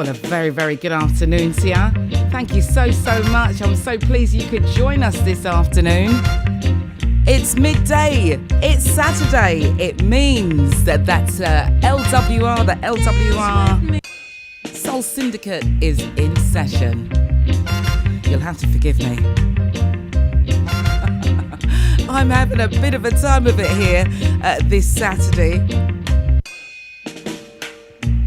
Well, a very, very good afternoon to you. Thank you so much. I'm so pleased you could join us this afternoon. It's midday. It's Saturday. It means that that's LWR, the LWR Soul Syndicate is in session. You'll have to forgive me. I'm having a bit of a time of it here this Saturday.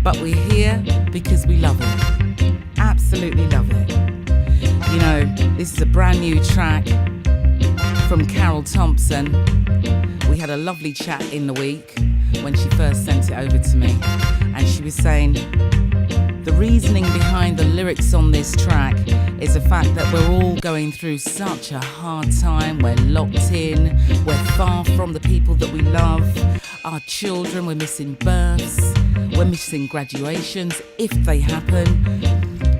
But we're here because we love it. Absolutely love it. You know, this is a brand new track from Carol Thompson. We had a lovely chat in the week when she first sent it over to me. And she was saying the reasoning behind the lyrics on this track is the fact that we're all going through such a hard time. We're locked in. We're far from the people that we love. Our children, we're missing births. We're missing graduations, if they happen.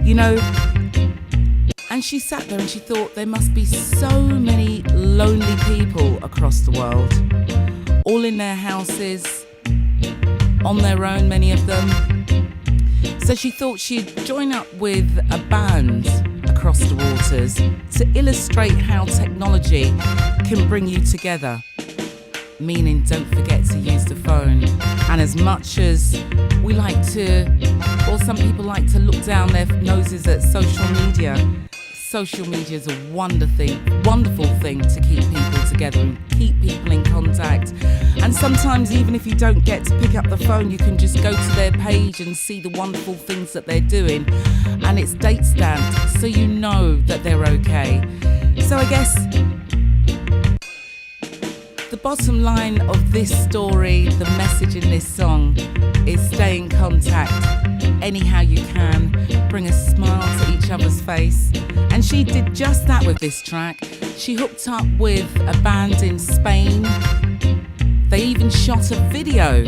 You know, and she sat there and she thought there must be so many lonely people across the world, all in their houses, on their own, many of them. So she thought she'd join up with a band across the waters to illustrate how technology can bring you together. Meaning, don't forget to use the phone. And as much as we like to, or some people like to look down their noses at social media is a wonderful thing to keep people together and keep people in contact. And sometimes even if you don't get to pick up the phone, you can just go to their page and see the wonderful things that they're doing. And it's date stamped, so you know that they're okay. So I guess the bottom line of this story, the message in this song, is stay in contact anyhow you can. Bring a smile to each other's face. And she did just that with this track. She hooked up with a band in Spain. They even shot a video.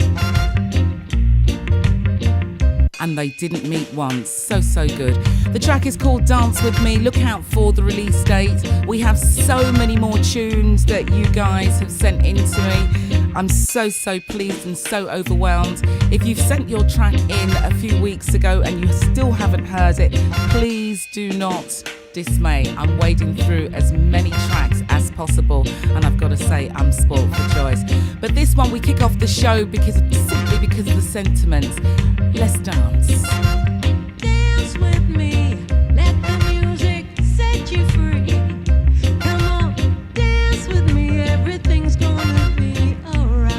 And they didn't meet once. So good. The track is called Dance With Me. Look out for the release date. We have so many more tunes that you guys have sent in to me. I'm so pleased and so overwhelmed. If you've sent your track in a few weeks ago and you still haven't heard it, please do not dismay. I'm wading through as many tracks as possible, and I've got to say I'm spoilt for choice. But this one we kick off the show simply because of the sentiment. Let's dance. Dance with me, let the music set you free. Come on, dance with me, everything's gonna be alright.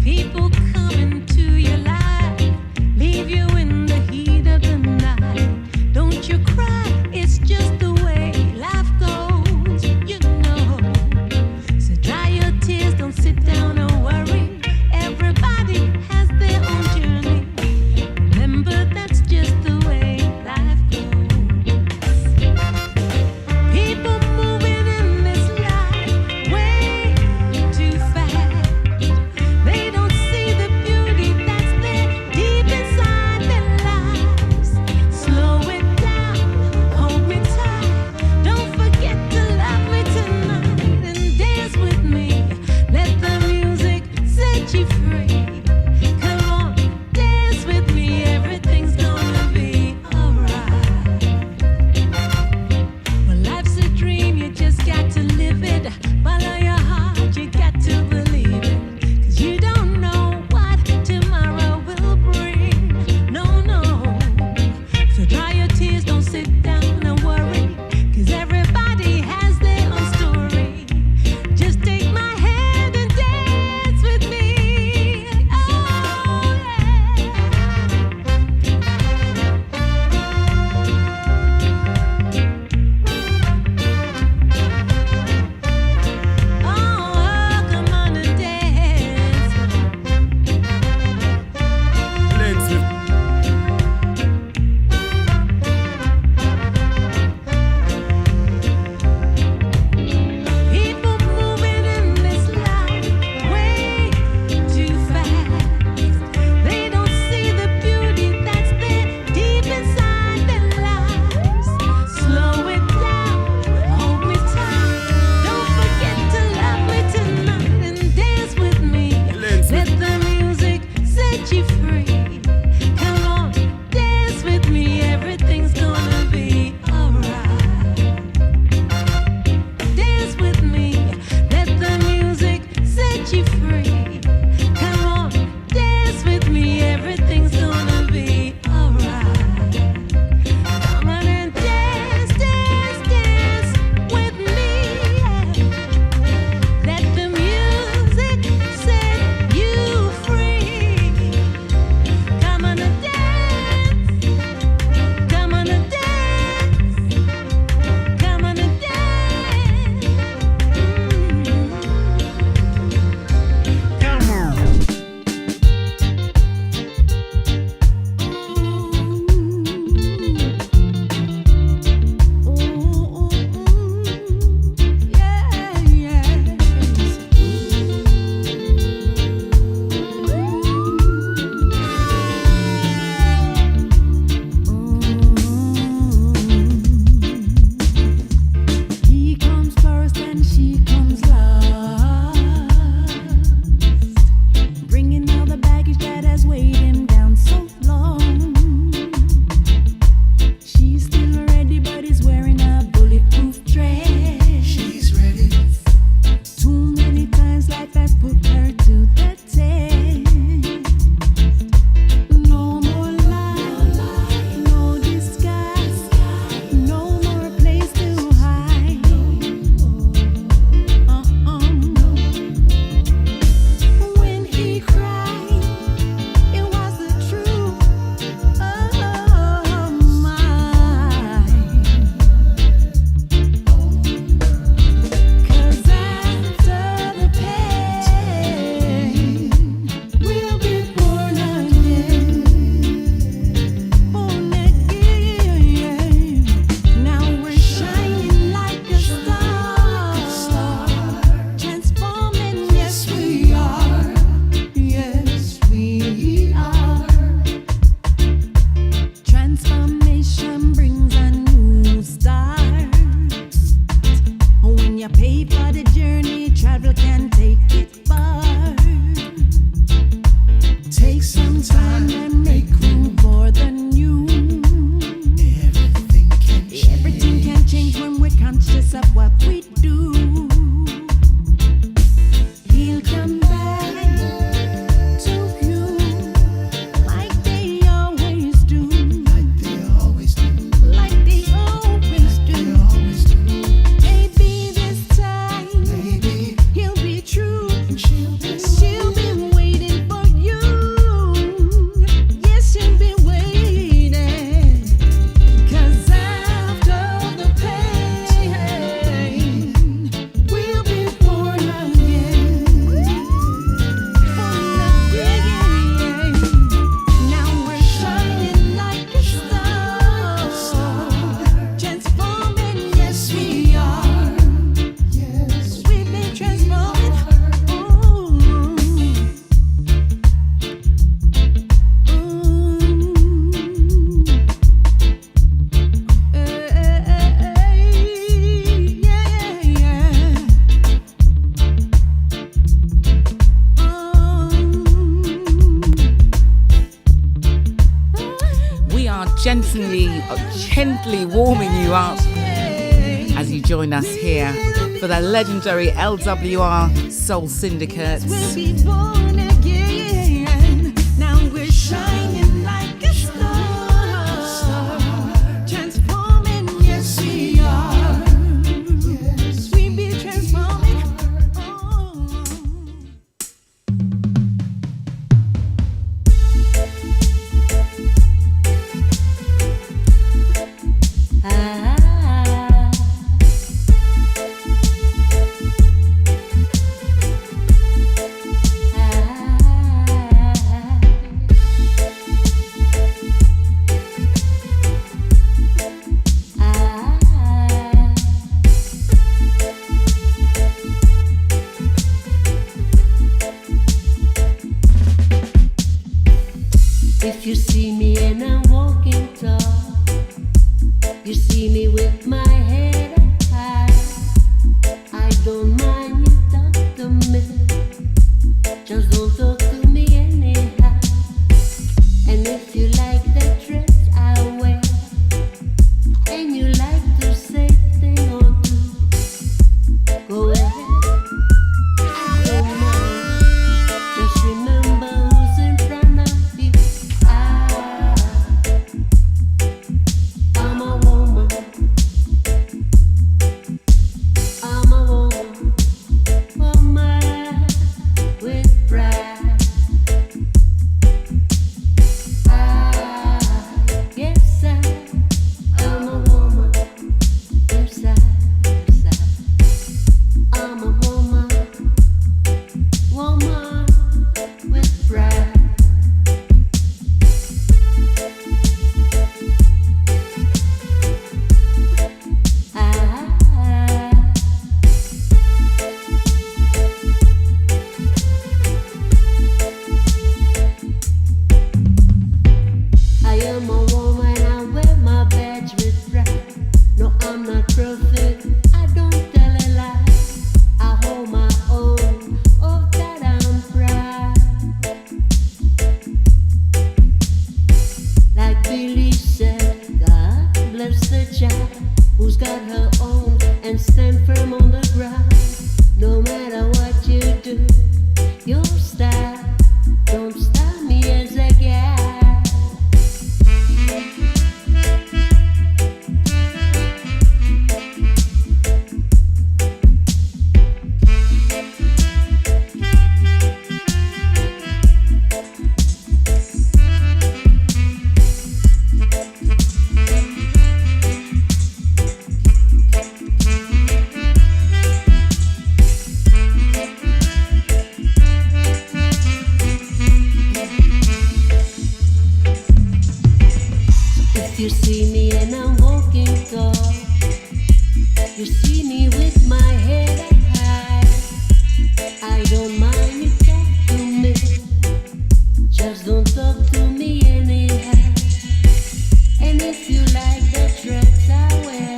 People come into your life, leave you in the heat of the night. Don't you cry, it's just the way life goes, you know. So dry your tears, don't sit down and worry. Everybody has their own journey. because of what we do. He'll come back to you like they always do. Like they always do. Like they always do. Maybe this time he'll be true. She'll be waiting for you. Yes, she'll be waiting. 'Cause after the pain, we'll be born again. Born again. Now we're shining like a star. Transforming, yes we are. We've been transforming. We are gently warming you up as you join us here for the legendary LWR Soul Syndicate. We'll be born again. Now we're shining like a star. Transforming, yes we are. We'll be transforming. If you see me and I'm walking tall, you see me with my head up high. I don't mind you talk to me, just don't talk to me anyhow. And if you like the dress I wear, and you like to say thing or two, go ahead. I don't mind. Just remember who's in front of you. I'm a woman. I'm a woman. Woman with pride. Yes, I'm a woman. Inside. I'm a woman. Woman with pride. I am a woman, I wear my badge with pride. No, I'm not perfect, I don't tell a lie. I hold my own, of that I'm proud. Like Billy said, God bless the child who's got her own and stand firm on the ground. No matter what you do, your style don't stop me as a guy. If you see me and I'm walking tall, you see me with my head up high. I don't mind you talk to me, just don't talk to me anyhow. And if you like the dress I wear,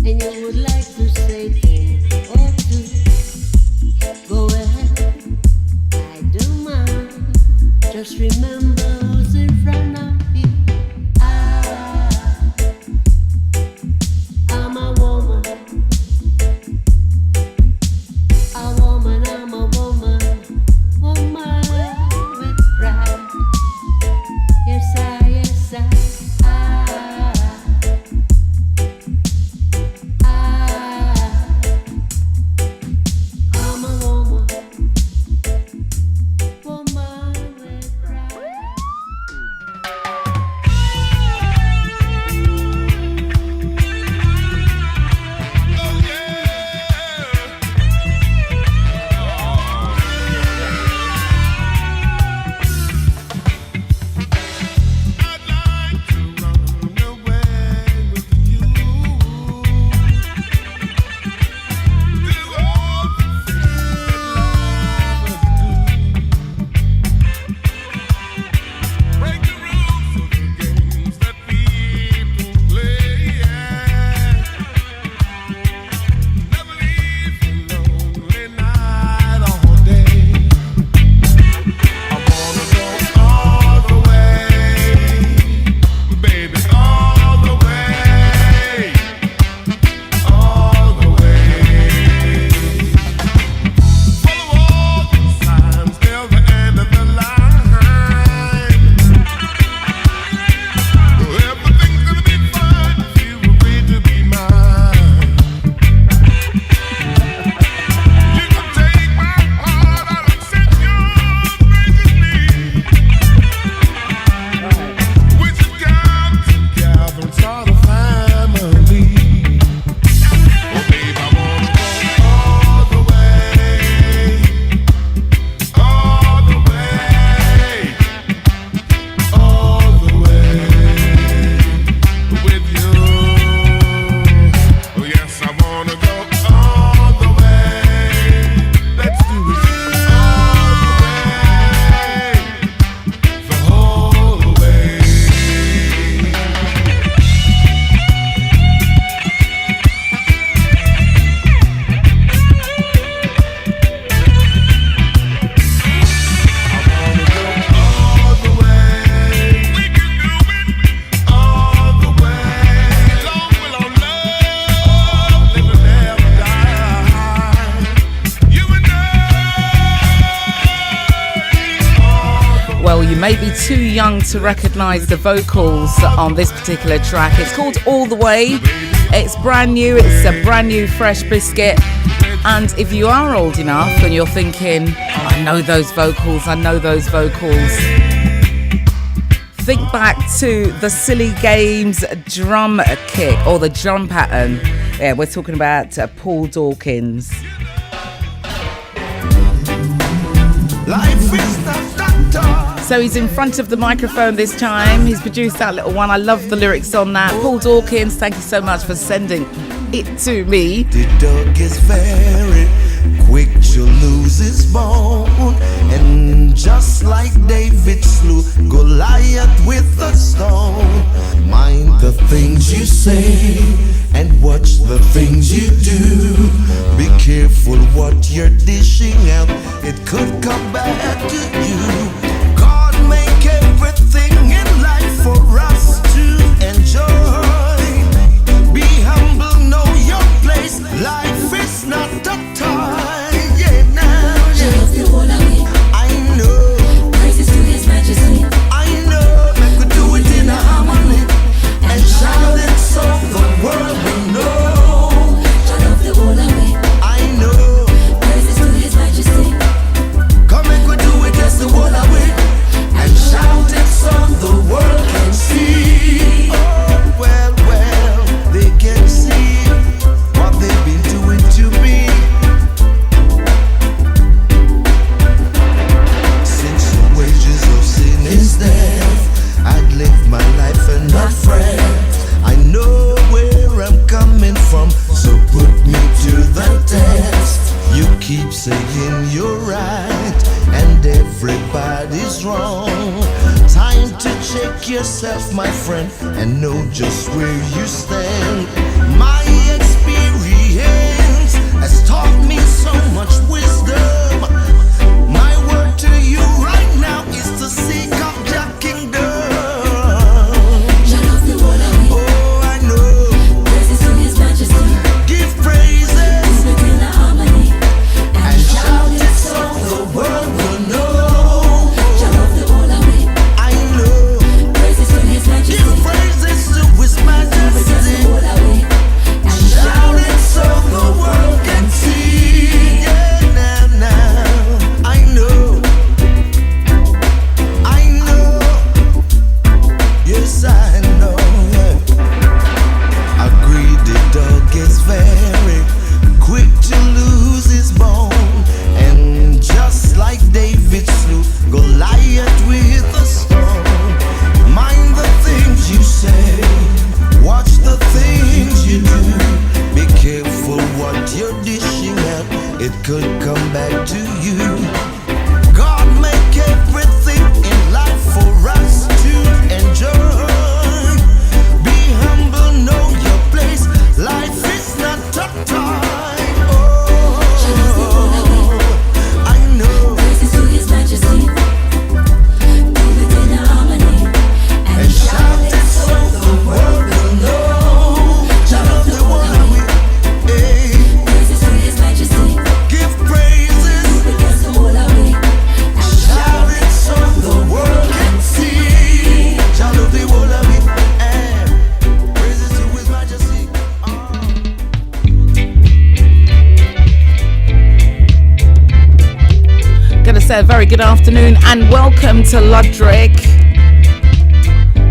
and you would like to say thing or two, go ahead, I don't mind. Just remember who's in front of you. I'm a woman. maybe too young to recognise the vocals on this particular track. It's called All The Way. It's brand new, it's a brand new fresh biscuit. And if you are old enough and you're thinking, I know those vocals, think back to the Silly Games drum kick or the drum pattern. Yeah, we're talking about Paul Dawkins. Life is not doctor. So he's in front of the microphone this time. He's produced that little one. I love the lyrics on that. Paul Dawkins, thank you so much for sending it to me. The dog is very quick to lose his bone, and just like David slew Goliath with a stone. Mind the things you say and watch the things you do. Be careful what you're dishing out, it could come back to you. God make everything in life for us to enjoy. Be humble, know your place. Life is not a toy. Yeah, now, yeah. I know. Praises to His Majesty. I know. Make we do it in a harmony and shout it so the world will know. I know. Praises to His Majesty. Come make we do it, yes, the world away and shout it so the world can see. Oh, well, well, they can see what they've been doing to me. Since the wages of sin is death, I'd live my life and not fret. I know where I'm coming from, so put me to the test. You keep saying you're right and everybody's wrong. Time to check yourself, my friend, and know just where you stand. My experience has taught me so much wisdom. My word to you right now is to seek out your kingdom. Oh, I know. Praises to His Majesty. Give praises Within the harmony. and shout it so the world will know. I know. Praises to His Majesty. Give praises to His Majesty. Shout it so the world can see. Yeah, now, I know. I know. Yes, I know. Yeah. Agreed, the dog is very quick to lose his bone, and just like David slew Goliath with a stone. Mind the things you say, watch the things you do. Be careful what you're dishing out, it could come back to you. God make everything in life for us to enjoy. Be humble, know your place. Life is not a toy. Oh, I know. Praises to His Majesty. Within the harmony. And shout it so the world will know. Shout out the one we, hey. Praises to His Majesty. Give praises. Against the wall away. Shout it so the world can see. Shout out the one we, hey. Praises to His Majesty. Gonna say a very good afternoon and welcome to Ludrick.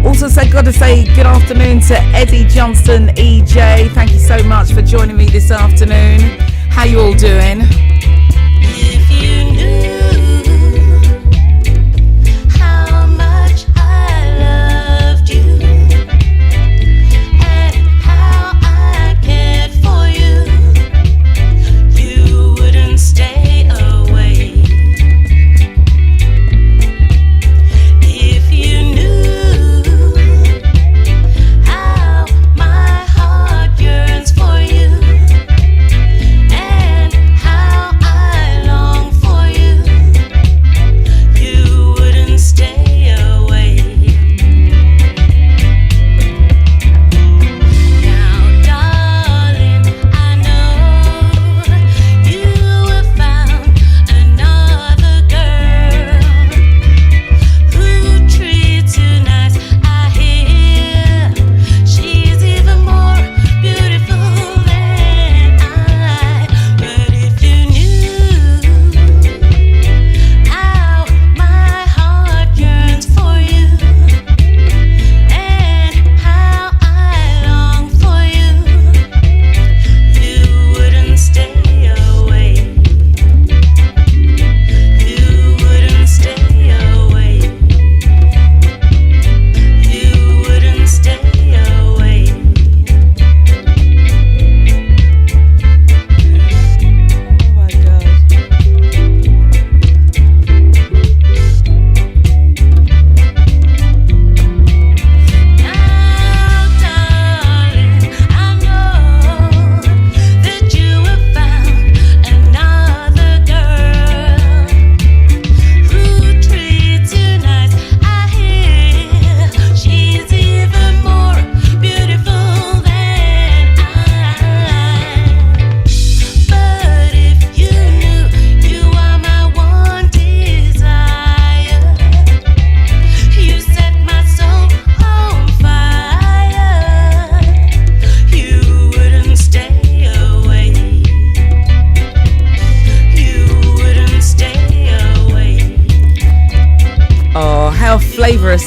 Also gotta say good afternoon to Eddie Johnston, EJ. Thank you so much for joining me this afternoon. How you all doing? If you knew how much I loved you and how I cared for you, you wouldn't stay away. If you knew how my heart yearns for you and how I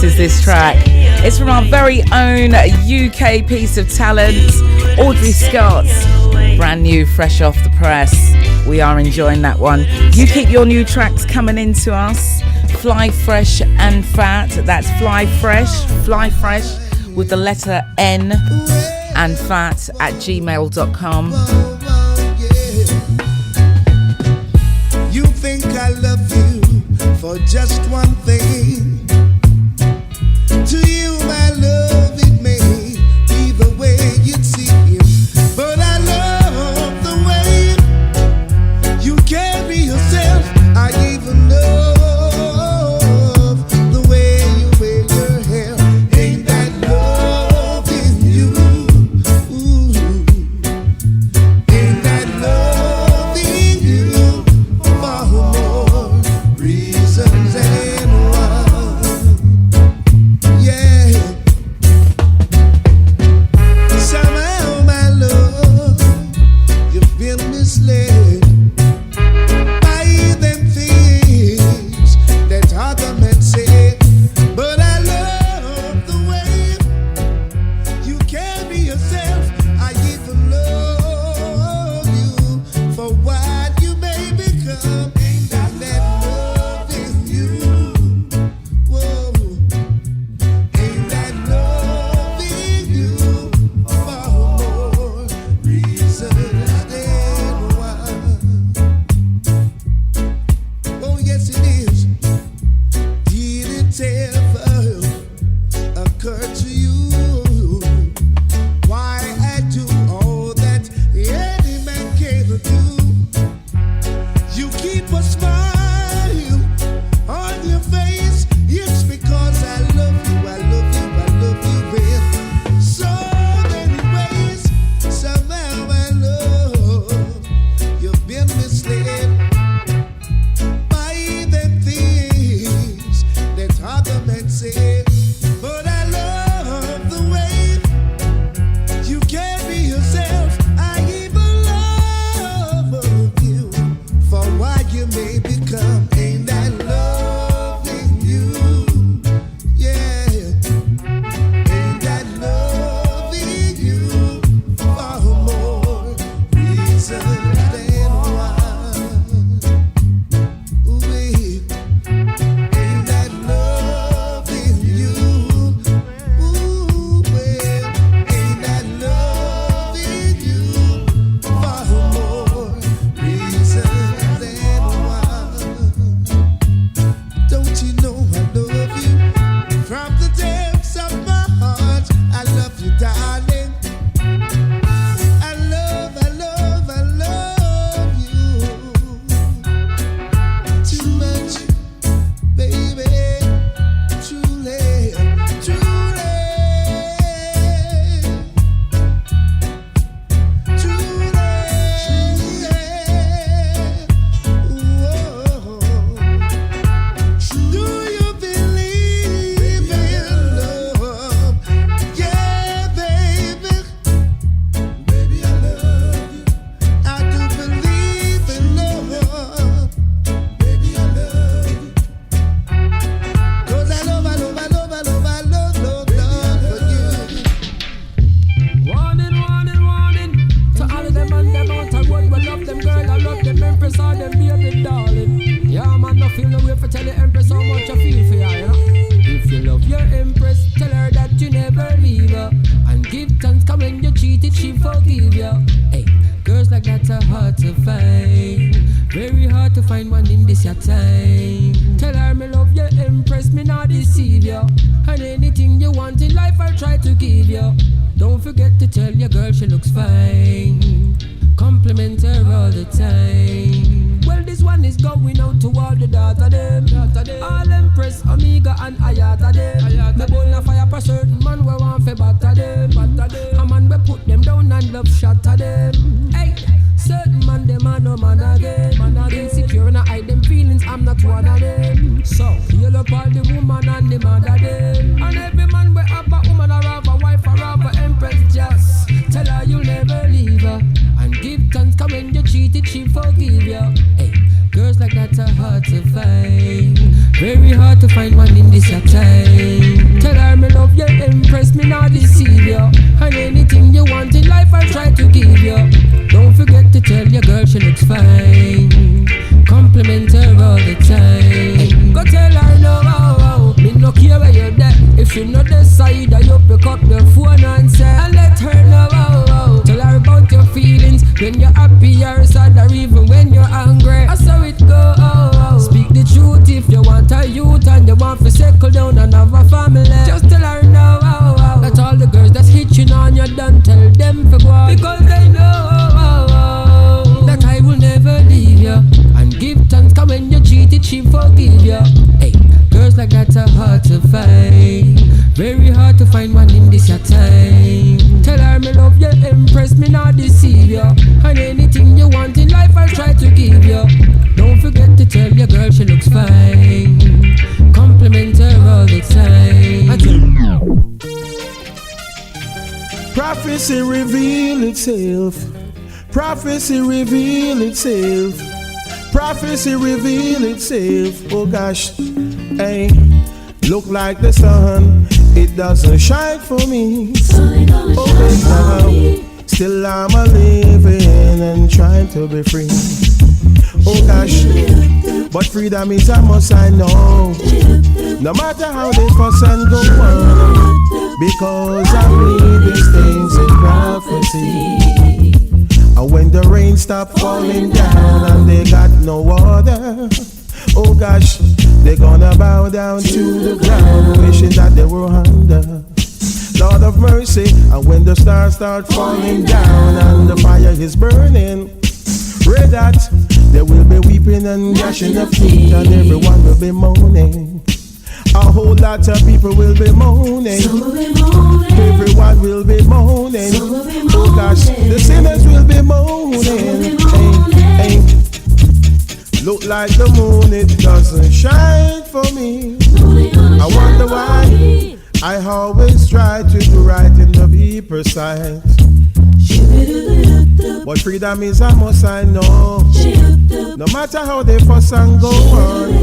misses this track. It's from our very own UK piece of talent, Audrey Scott. Brand new, fresh off the press. We are enjoying that one. You keep your new tracks coming into us. Fly Fresh and Fat. That's Fly Fresh with the letter N and fat at gmail.com. You think I love you for just one thing. To you my love, it may be the way you'd see it, but I love the way you carry yourself. I even love the way you wear your hair. Ain't that love in you? Ooh. Ain't that love in you? For more reasons than one. Yeah. Somehow, my love, you've been misled by them things that other men say. But I love the way you carry yourself. I even love you for what you may become. Ain't that love in you? Whoa. Ain't that love in you? For more reasons than one. Oh yes it is. Did it ever occur to you why I do all that any man can do? You keep a smile on your face. It's because I love you, I love you, I love you in so many ways. Somehow I love you've been misled by them things that other men say. But I love the way you carry yourself. I even love you for what you may become. Ain't that love in you? Yeah. Ain't that love in you? For more reasons than one. Ooh, babe. Ain't that love in you? Ooh, babe. Ain't that love in you? For more reasons than one. Don't you know I love you from the depths of my heart? I love you, darling. I love you too much, baby. Truly, truly, whoa. Do you believe in love? Yeah, baby. Baby, I love you. I do believe in love. Baby, I love you. 'Cause I love for you. Warning, warning, warning to all of them and them out of road. We love them girl, I love them empress, all them baby darling. Yeah man, no feel no way for tell the empress how much I feel for her, you know. If you love your empress, tell her that you never leave her. And give thanks, come when you cheated, she forgive you. Hey, girls like that are hard to find. Very hard to find one in this your time. Tell her me love your empress, me not deceive you. And anything you want in life I'll try to give you. Don't forget to tell your girl she looks fine. Compliment her all the time. Well, this one is going out to all the daughter them. All empress, Omega and Ayata them. Me bone a fire for certain man we want fi batter them. A man we put them down and love shatter them. Hey, certain man them a no man again. Insecure and I hide them feelings, I'm not one of them. So, you love all the woman and the mother them. And every man we have a woman or have a wife or have a empress, just tell her you'll never leave her. And give thanks, come when you cheated, she forgive you. Hey, girls like that are hard to find. Very hard to find one in this your time. When you're happy, you're sad, or even when you're angry. That's how it go. Speak the truth if you want a youth and you want to settle down and have a family. Just tell her now, that all the girls that's hitching on you, don't tell them for go. Because they know that I will never leave you. And give thanks, cause when you cheated, she forgive you. Hey, girls like that are hard to find. Very hard to find one in this your time. Tell her me love you, impress me, not deceive you. And anything you want in life, I'll try to give you. Don't forget to tell your girl she looks fine. Compliment her all the time. Prophecy reveal itself. Prophecy reveal itself. Prophecy reveal itself. Oh gosh, hey, look like the sun, it doesn't shine for me. Oh, now, still I'm a living and trying to be free. Oh gosh, but freedom is a must, I know. No matter how they fuss and go on, because I read these things in prophecy. And when the rain stop falling down and they got no water, oh gosh, they're gonna bow down to the ground, wishing that they were under. Lord of mercy, and when the stars start falling down and the fire is burning, pray that there will be weeping and gnashing of teeth and everyone will be moaning. A whole lot of people will be moaning. Everyone will be moaning. Oh gosh, the sinners will be moaning. Hey, look like the moon, it doesn't shine for me. I wonder why. I always try to do right in the people's sight. But freedom is a must, I know. No matter how they fuss and go on,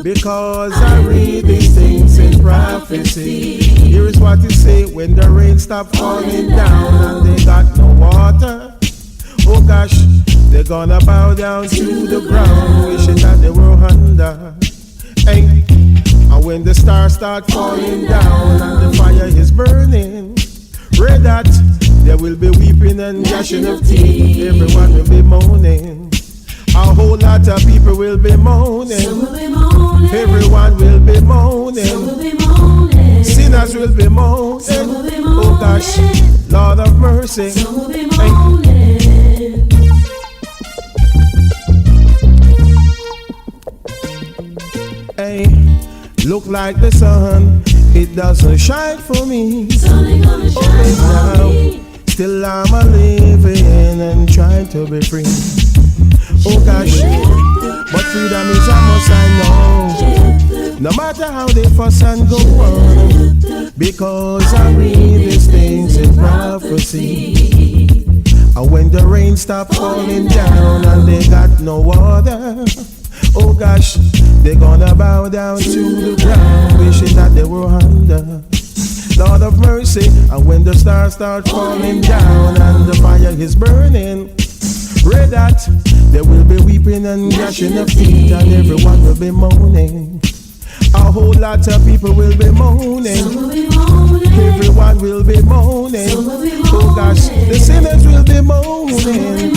because I read these things in prophecy. Here is what it say: when the rain stop falling down and they got no water, oh gosh, they're gonna bow down to the ground, wishing that they were under. Hey, and when the stars start falling down and the fire is burning, pray that there will be weeping and gnashing of teeth. Everyone will be moaning. A whole lot of people will be moaning. Everyone will be moaning. Sinners will be moaning. Oh gosh, Lord of mercy. Hey, look like the sun, it doesn't shine for me. Oh, now, still I'm a living and trying to be free. Oh gosh, but freedom is a must, I know. No matter how they fuss and go on, because I read these things in prophecy. And when the rain stop falling down and they got no water, oh gosh, they're gonna bow down to the ground, wishing that they were under. Lord of mercy, and when the stars start falling down and the fire is burning, pray that there will be weeping and gnashing of teeth and everyone will be moaning. A whole lot of people will be moaning. Everyone will be moaning. Oh gosh, the sinners will be moaning.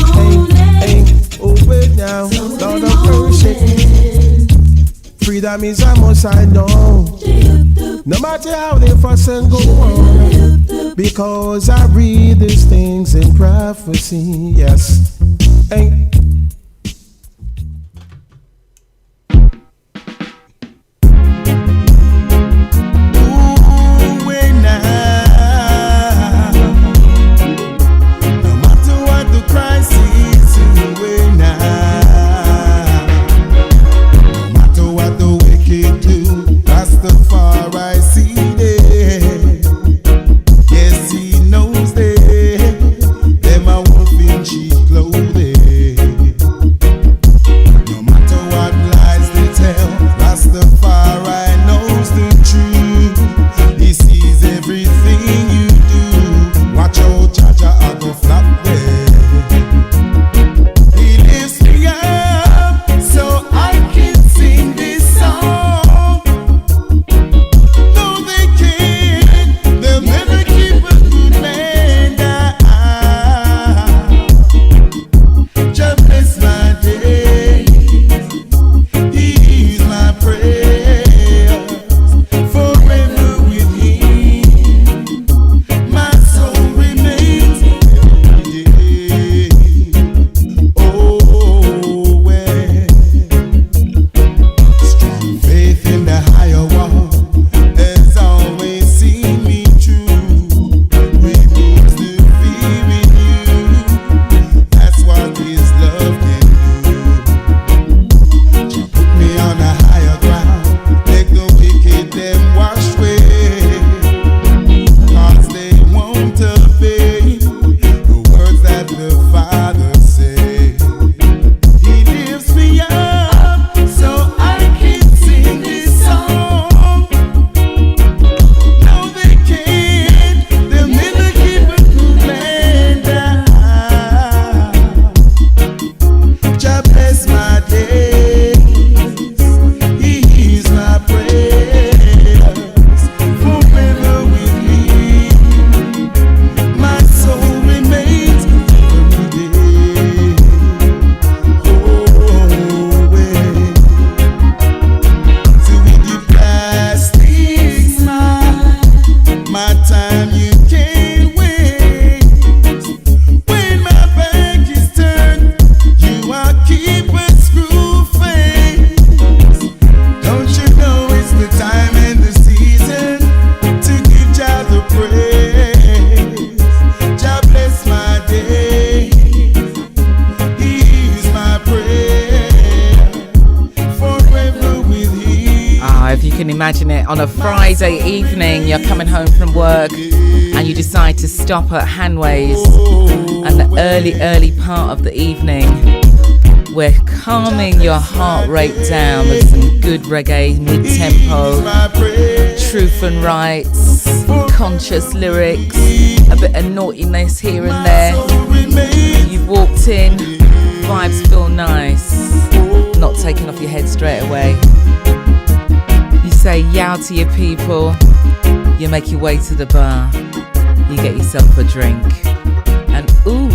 Hey, oh wait now, Lord of mercy. Freedom is a must, I know. No matter how they fuss and go on, because I read these things in prophecy. Yes. Hey. Yes, he knows them. Them a wolf in cheap clothing. imagine it. On a Friday evening, you're coming home from work and you decide to stop at Hanway's, and the early part of the evening, we're calming your heart rate down with some good reggae, mid-tempo, truth and rights, conscious lyrics, a bit of naughtiness here and there. You've walked in, vibes feel nice, not taking off your head straight away. You say yow to your people, you make your way to the bar, you get yourself a drink, and ooh,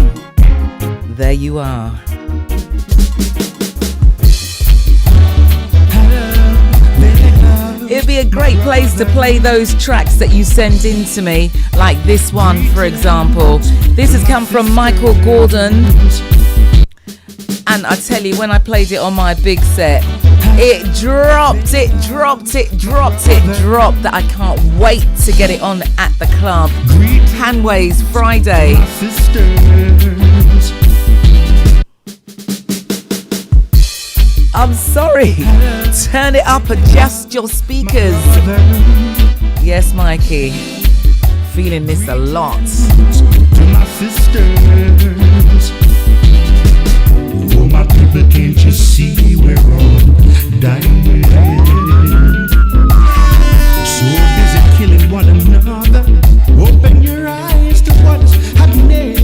there you are. It'd be a great place to play those tracks that you send in to me, like this one, for example. This has come from Michael Gordon, and I tell you, when I played it on my big set, it dropped, that I can't wait to get it on at the club. Hanway's Friday. I'm sorry, turn it up, adjust your speakers. Yes, Mikey, feeling this a lot. To my sisters, oh my people, can't you see we're all dying? So busy killing one another, open your eyes to what's happening.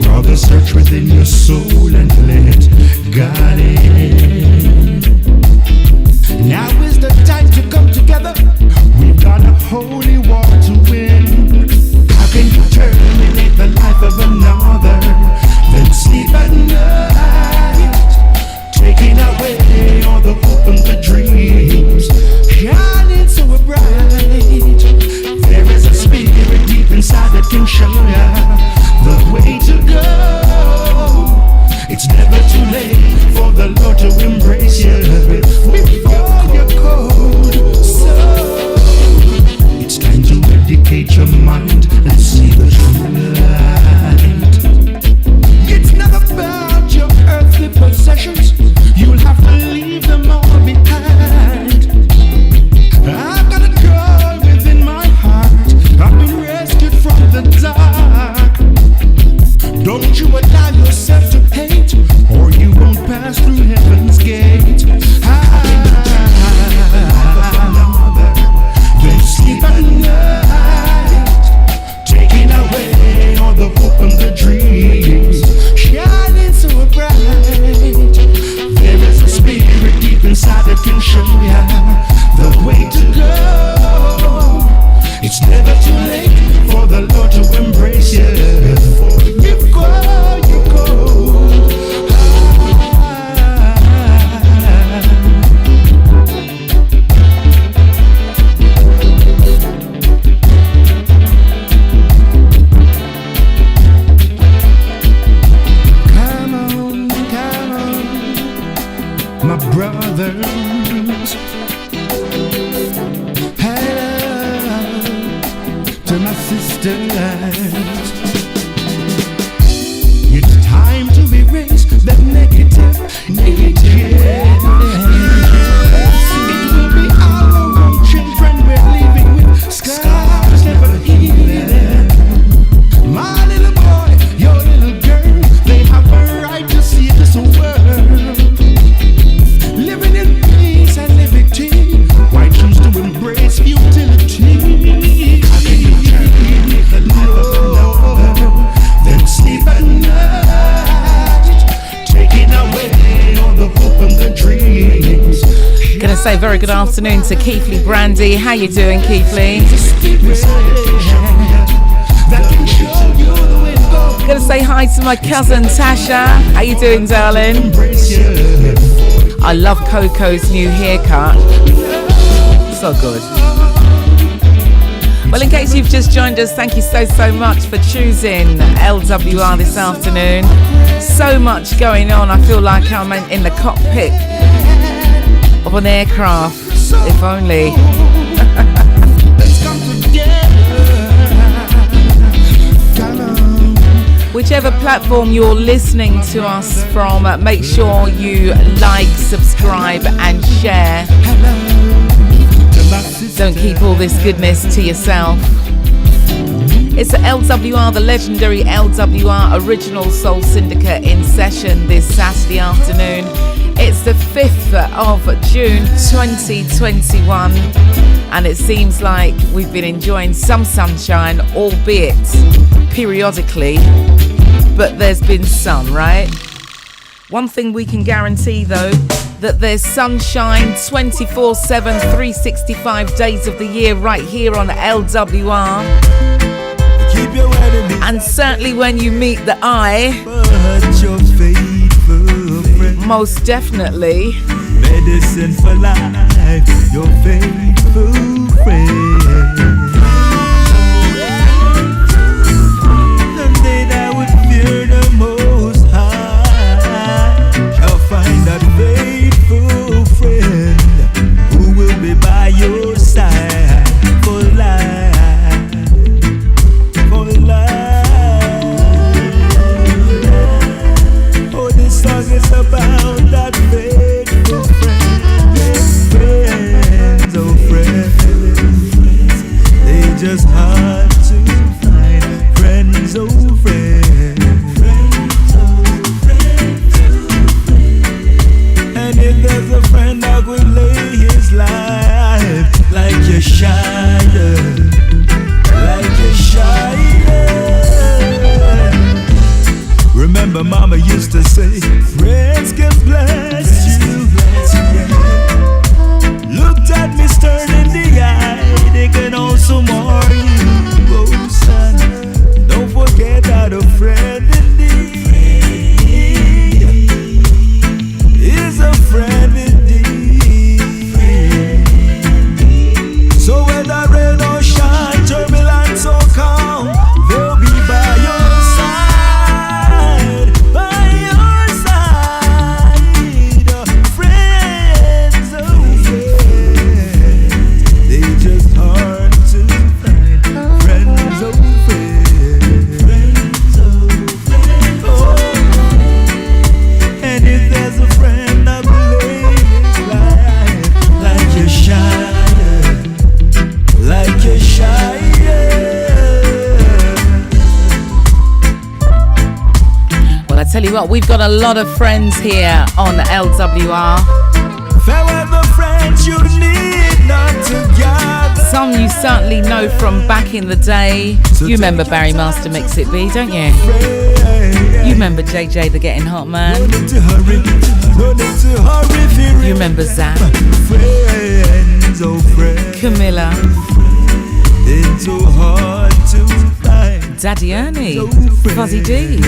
Rather search within your soul and let God in. Now is the time to come together. We've got a holy war to win. How can you terminate the life of another, then sleep at night, taking away all the hope and the dreams, shining so bright? There is a spirit deep inside that can show you the way to go. It's never too late for the Lord to embrace you before you're cold. So it's time to educate your mind and see the true light. It's not about your earthly possessions. You'll have to leave them all behind. I've got a joy within my heart. I've been rescued from the dark. Don't you allow yourself to hate, or you won't pass through heaven's gate. Then sleep at night, taking away all the hope and the dreams, shining so bright. There is a spirit deep inside that can show you the way to go. It's never too late for the Lord to embrace you. Before you go. Come on, my brothers. Hello to my sisters. It's time to erase that negative. It will be our own children we're leaving with scars never healing. My little boy, your little girl, they have a right to see this world living in peace and liberty. Why choose to embrace futility? How can you terminate the life of another, then sleep at night, taking away all the hope and the dreams? Gonna say very good afternoon to Keithley Brandy. How you doing, Keithley? Gonna say hi to my cousin Tasha. How you doing, darling? I love Coco's new haircut. So good. Well, in case you've just joined us, thank you so much for choosing LWR this afternoon. So much going on. I feel like I'm in the cockpit of an aircraft. If only. Whichever platform you're listening to us from, make sure you like, subscribe and share. Don't keep all this goodness to yourself. It's the LWR, the legendary LWR Original Soul Syndicate in session this Saturday afternoon. It's the 5th of June 2021, and it seems like we've been enjoying some sunshine, albeit periodically, but there's been some, right? One thing we can guarantee though, that there's sunshine 24/7, 365 days of the year right here on LWR. And certainly when you meet the eye, most definitely. Medicine for life, your faithful friend. Someday that would fear the Most High shall find that faithful friend who will be by your side for life, for life. Oh, this song is about that faithful friend. Friends, oh friends, they just hard to find. Friends, oh friends. And if there's a friend that will lay his life like a shiner, like a shiner. Remember mama used to say, friends can bless you. Looked at me stern in the eye, they can also mar you. Oh son, don't forget that a friend indeed is a friend indeed. So whether rain or shine, turbulence or calm, they'll be by your side, by your side. Friends, oh friends, they just hard to find. Friends, oh friends, friends, oh friends. Oh, and if there's a friend that believes his life like a shiner, like a shiner. Well, I tell you what, we've got a lot of friends here on LWR. Farewell the friends you need not together. Some you certainly know from back in the day. You remember Barry Master Mix It Be, don't you? You remember JJ the Getting Hot Man. No need to hurry, no need to hurry if you You remember Zap, friends, oh friends. Camilla, It's so hard to find. Daddy Ernie, Fuzzy D.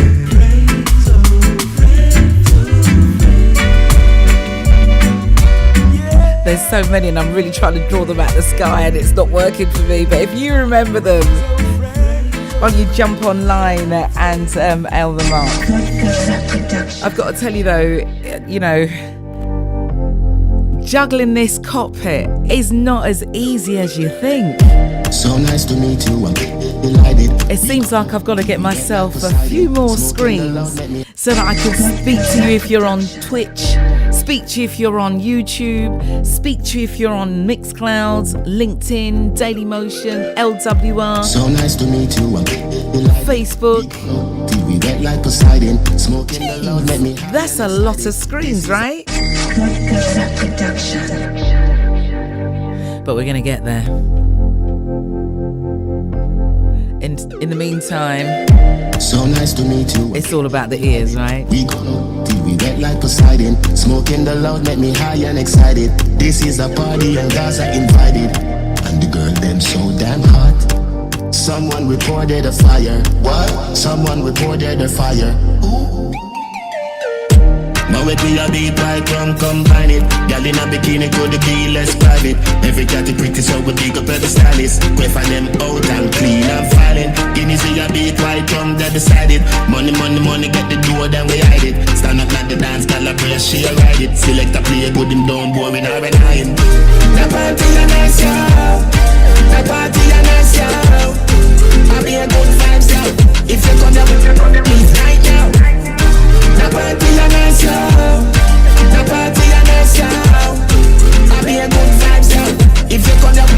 There's so many and I'm really trying to draw them out the sky and it's not working for me. But if you remember them, why don't you jump online and L them up. I've got to tell you though, you know, juggling this cockpit is not as easy as you think. So nice to meet you. I'm delighted. It seems like I've got to get myself a few more screens so that I can speak to you if you're on Twitch, speak to you if you're on YouTube, speak to you if you're on Mixcloud, LinkedIn, Dailymotion, LWR, So nice to meet you. I'm delighted. Facebook. TV wet like Poseidon. Smoking the loud, let me. That's a lot of screens, right? But we're going to get there. In the meantime, So nice to meet you. it's all about the ears, right? We go TV wet like Poseidon. Smoking the loud, make me high and excited. This is a party and Gaza invited. And the girl them so damn hot. Someone reported a fire. What? Someone reported a fire. Ooh. But with me a beat right, combine it. Girl in a bikini could be less private. Every cat is pretty so we dig up every stylist. Quick find them out and clean and filing. Guineas we a beat right, they decided. Money, money, money, get the door, then we hide it. Stand up like the dance, girl a press, she a ride it. Select a play, put him down, boy, we not relying. The party a nice, yo. The party a nice, yo. I'll be a good vibes, yo. If you come here, please right now. The party a nice, yo. The party a nice, yo. I'll be a good vibes, yo. If you come here,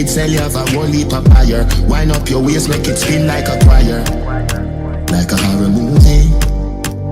did sell you have a whole heap of buyer. Wind up your waist, make it spin like a choir. Like a horror movie.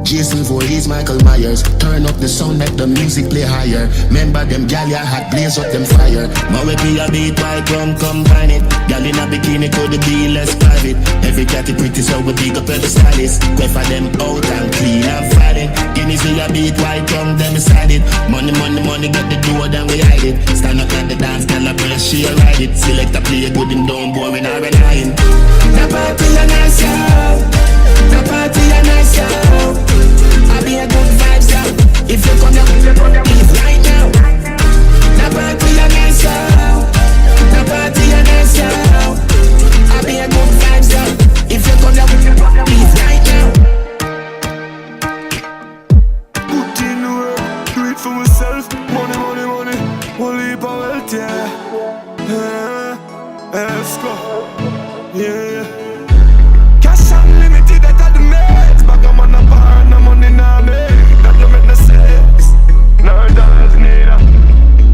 Jason Voorhees, Michael Myers. Turn up the sound, make the music play higher. Remember them gal ya had blaze up them fire. My way be a beat, white rum, combine it. Gal in a bikini could be less private. Every catty pretty so we big up every stylist. Go for them out and clean and fighting. Guineas be a beat, white rum, them beside it. Money, money, money, get the door, then we hide it. Stand up at the dance, tell a breast, she a ride it. Select a play, good him down, boy, we not relying. The party a nice, yo. The party a nice, yo. I be a good vibes, yo. If you come here, leave right now. The party a nice, yo. The party a nice, yo. I be a good vibes, yo. If you come here, leave right now. Put in the work, do it for myself. Money, money, money, whole heap of wealth, yeah. Let's go, yeah. Cash unlimited, that are the meds. Bag of man a bar, no money nah make. That you make no sense. No dollars neither.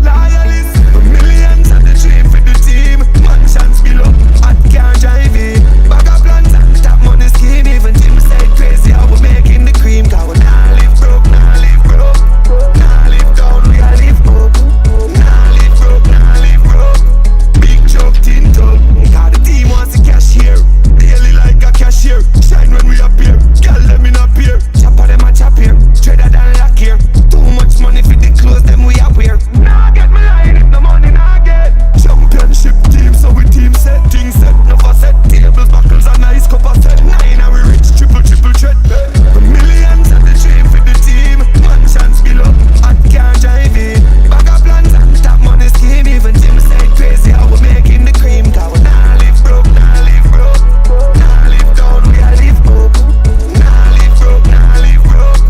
Loyalists, millions at the dream for the team. Mansions below, hot car driving. Bag of plans and top money scheme. Even Jim said crazy how we making the cream. Cause we nah live broke, nah live broke. Nah live down, we a live up. Nah live broke, nah live broke. Big joke, tin top. Cause the team wants to cash here. Daily like a cashier. Shine when we appear. Girl them in appear. Chopper them a chop here. Straighter than lock here. Too much money for the clothes them we are wear. Nah get me lying if the money nah get. Championship team so we team set. Things set, never set. Tables, buckles and nice cup of set. 9 and we rich, triple threat. The millions at the dream for the team. Mansions below, hot car driving. Bag of plans and top money scheme. Even Jim said crazy how we making the cream. Cause we nah live broke, nah live broke. Nah live down, we a live up. Nah live broke, nah live broke.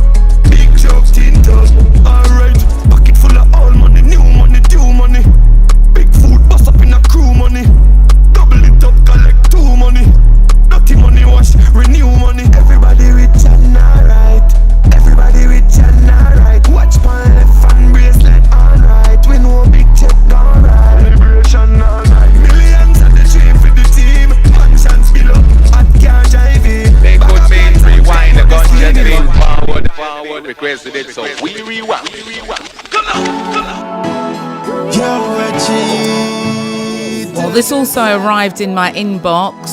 Big joke, tin top. Alright, pocket full of old money, new money, due money. Big food, bust up in a crew money. Double it up, collect 2 money. Dirty money wash, renew money. Everybody rich and alright. Everybody rich and alright. Watch my left fan bracelet, alright. We know big check, alright. Liberation, alright. Millions at the dream for the team. Mansions below, hot car driving. They could mean rewind the gunja thing. Forward, requested it, so we rewind. Come on. Well, this also arrived in my inbox.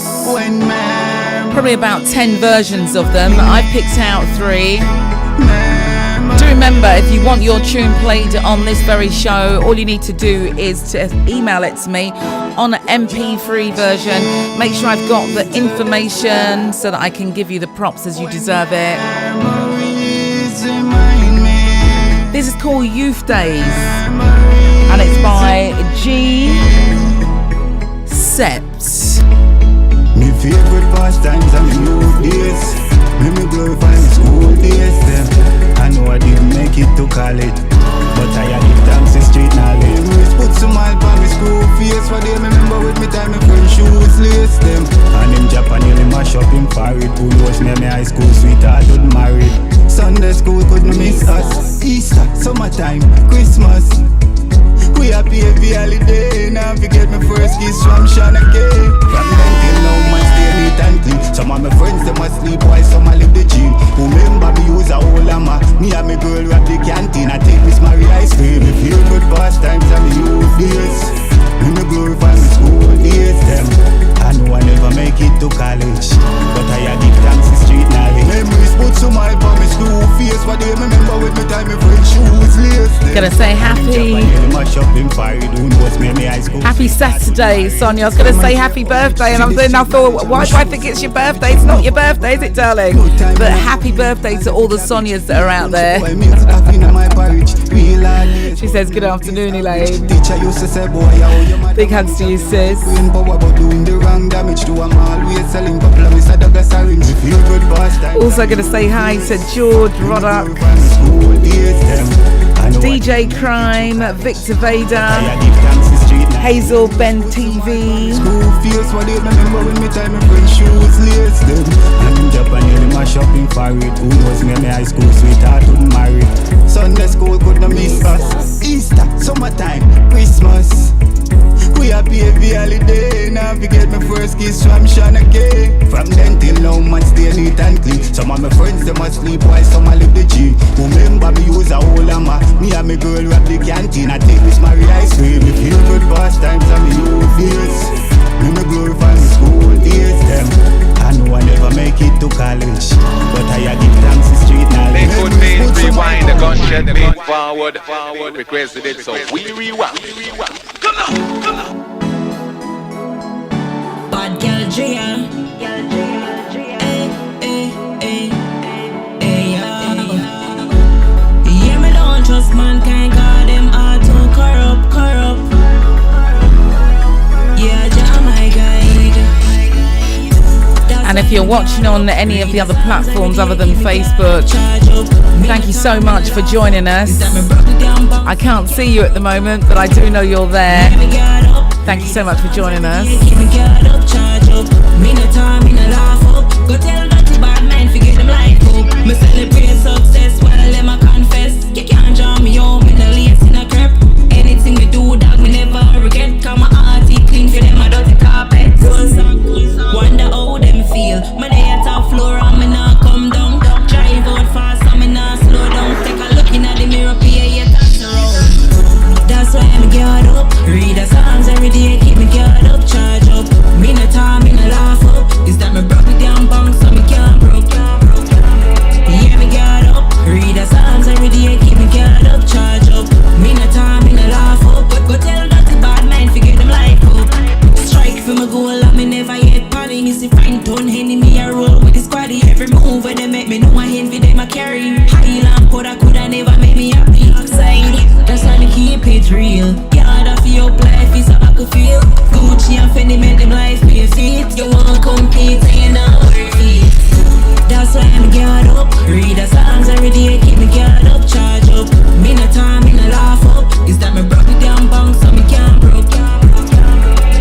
Probably about 10 versions of them. I picked out 3. Do remember, if you want your tune played on this very show, all you need to do is to email it to me on an MP3 version. Make sure I've got the information so that I can give you the props as you deserve it. This is called Youth Days, and it's by G. Seps. Me favorite pastimes and the youth days. Let me glorify my school days them. I know I didn't make it to college, but I had it thanks to street knowledge. Memories put some smile on my school face. For them remember with me time my friend shoes lace them. And in Japan nearly mash up in Paris. Who knows me high school sweetheart would marry. Sunday school couldn't miss us. Easter, summertime, Christmas. We happy every holiday. Now forget my first kiss from Shana K. From then till now, man stay neat and clean. Some of my friends, them asleep while some a live the gym. Remember me use a whole hammer. Me and my girl rap the canteen. I take Miss Mary ice cream. Me feel good past times and me youth days. Me glorify my school days them. I know I never make it to college, but I had it thanks to street knowledge. Memories put some smile on my school face. What they remember with me time my friend shoes lace them. Gonna say happy Saturday, Sonia. I was gonna say happy birthday, and I thought, why do I think it's your birthday? It's not your birthday, is it, darling? But happy birthday to all the Sonias that are out there. She says, good afternoon, Elayne. Big hugs to you, sis. Also gonna say hi to George Roddock, DJ Crime, Victor Vader, Hazel Ben TV. Sunday school couldn't miss us. Easter, summertime, Christmas. We We a baby holiday. Now forget my first kiss from Shana K. From then till now, man stay neat and clean. Some of my friends them asleep while some a live the gym. Remember me use a whole hammer. Me and my girl rap the canteen. I take this Mary ice cream. Me feel good past times and me youth days. Me glorify my school days them. I know I never make it to college, but I give thanks to street knowledge. They could mean rewind, the gunshot beat forward, requested it, so we rewind. Come on. Bad girl Gia. Yeah, me don't trust mankind, God them all too corrupt. Yeah, Jah my guide. And if you're watching on any of the other platforms other than Facebook, thank you so much for joining us. I can't see you at the moment, but I do know you're there. Thank you so much for joining us. Go tell dirty bad man, forget them like hope. Me celebrate success while I let my confess. You can't draw me home in a lace in a crepe. Anything we do, dog, me never regret. Cause my heart is clean for them, a dirty carpet. Wonder how them feel. My day at top floor and me not come down. Drive out fast and me not slow down. Take a look in at the mirror, pay your tax around. That's why I'm geared up. Read the songs every day, keep me geared up. Charge up. Me no time, me no laugh up. Is that me broke the damn bunk so me can't broke. Yeah, me geared up. Read the songs every day, keep me geared up. Charge up. Me no time, me no laugh up. Go tell that the bad man, forget them like up. Strike for my goal, and me never yet panic. Me see fine tone, enemy I roll with the squaddy. Every move where they make me know I envy them I carry. High lamp coulda never make me happy. That's why me keep it real. Yard of your life is how I could feel. Gucci and Fendi make them life be a fit. You won't compete and you not worth it. That's why I'm geared up. Read the songs every day, keep me geared up. Charge up. Me no time, me no laugh up. Is that me broke the damn bunk so me can't broke.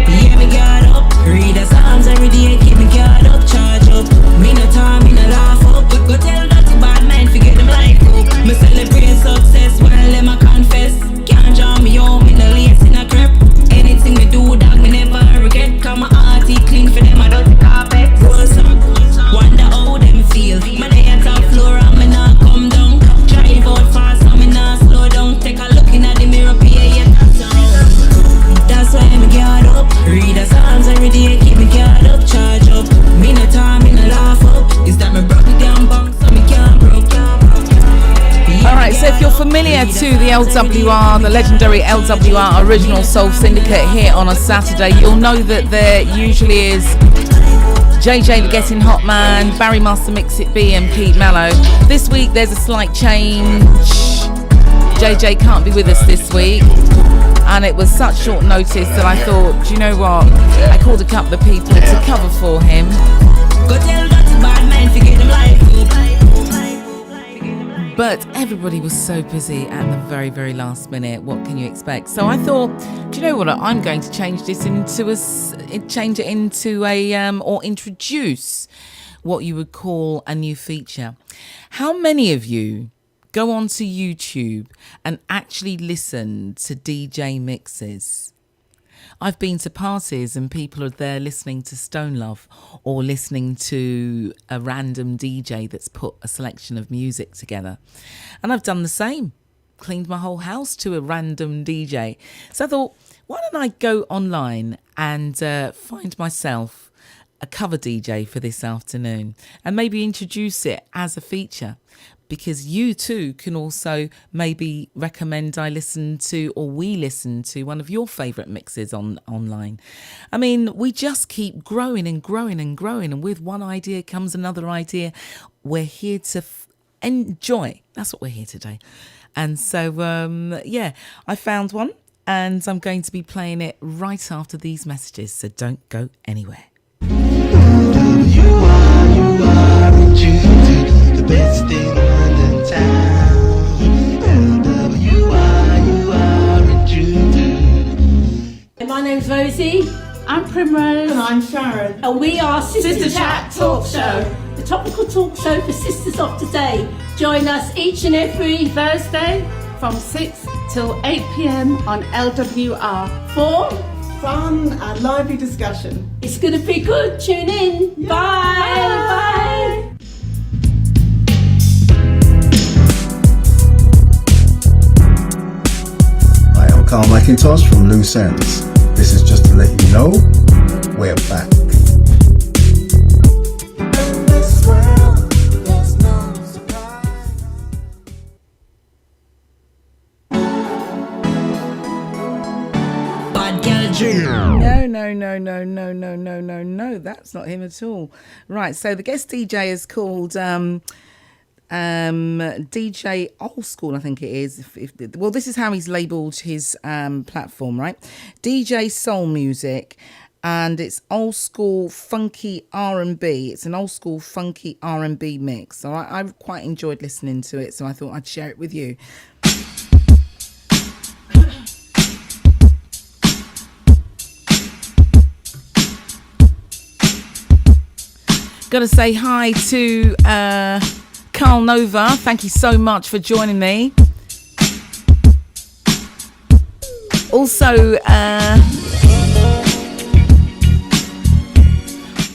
Yeah, me geared up. Read the songs every day, keep me geared up. Charge up. Me no time, me no laugh up. Go tell that the bad man, forget them like hope. Me celebrate success while let my confess. Can't draw me home in a lace in a crepe. Anything me do, dog, me never regret. Cause my heart is clean for them, I don't carpet. Wonder how them feel. My day at top floor and me not come down. Drive out fast and me not slow down. Take a look in at the mirror, pay your tax around. That's why I'm geared up. Read the songs every day, keep me geared up. Charge up. Me no time, me no laugh up. Is that me broke the damn bunk so me can't broke. Alright, so if you're familiar to the LWR, the legendary LWR original Soul Syndicate here on a Saturday, you'll know that there usually is JJ the Getting Hot Man, Barry Master Mix It B and Pete Mello. This week there's a slight change. JJ can't be with us this week, and it was such short notice that I thought, do you know what, I called a couple of people to cover for him. Go tell that bad man, forget them like But everybody was so busy at the very, very last minute. What can you expect? So I thought, do you know what? I'm going to change this into or introduce what you would call a new feature. How many of you go onto YouTube and actually listen to DJ mixes? I've been to parties and people are there listening to Stone Love or listening to a random DJ that's put a selection of music together. And I've done the same, cleaned my whole house to a random DJ. So I thought, why don't I go online and find myself a cover DJ for this afternoon and maybe introduce it as a feature? Because you too can also maybe recommend I listen to, or we listen to, one of your favourite mixes online. I mean, we just keep growing and growing and growing, and with one idea comes another idea. We're here to enjoy. That's what we're here today. And so, I found one, and I'm going to be playing it right after these messages, so don't go anywhere. You are the best thing in the town. LWR, you are My name's Rosie. I'm Primrose. And I'm Sharon. And we are Sister Chat Talk Show, the topical talk show for sisters of today. Join us each and every Thursday from 6 till 8 p.m. on LWR. for fun and lively discussion. It's going to be good. Tune in. Yeah. Bye. Hi, I'm Carl McIntosh from Loose Ends. This is just to let you know we're back. No, that's not him at all. Right, so the guest DJ is called DJ Old School, I think it is. Well, this is how he's labelled his platform, right? DJ Soul Music, and it's old school funky R&B. It's an old school funky R&B mix. So I quite enjoyed listening to it, so I thought I'd share it with you. Got to say hi to Carl Nova. Thank you so much for joining me. Also,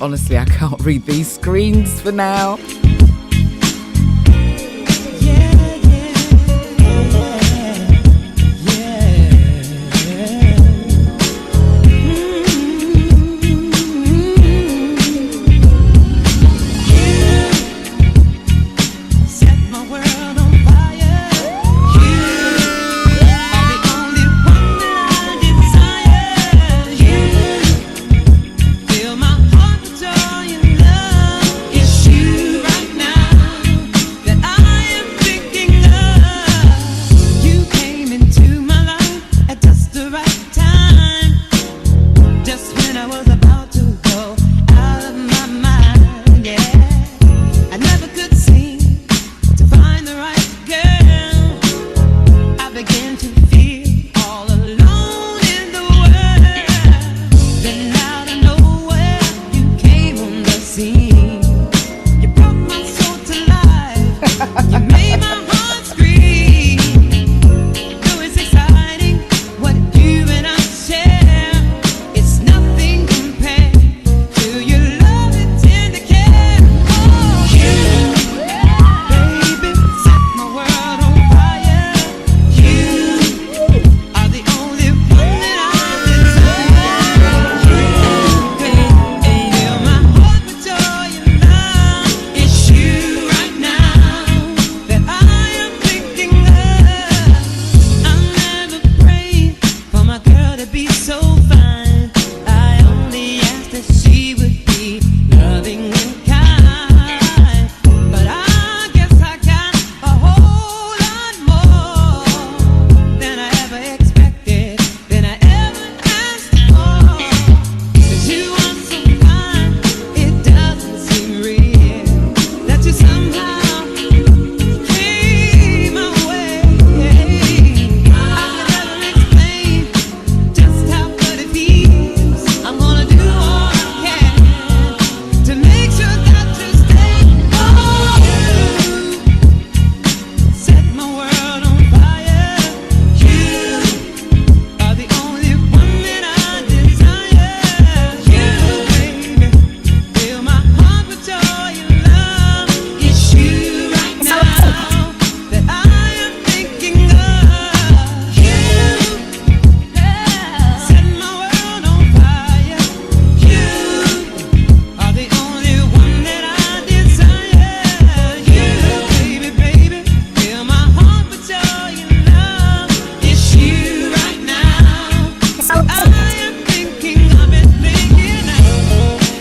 honestly, I can't read these screens for now.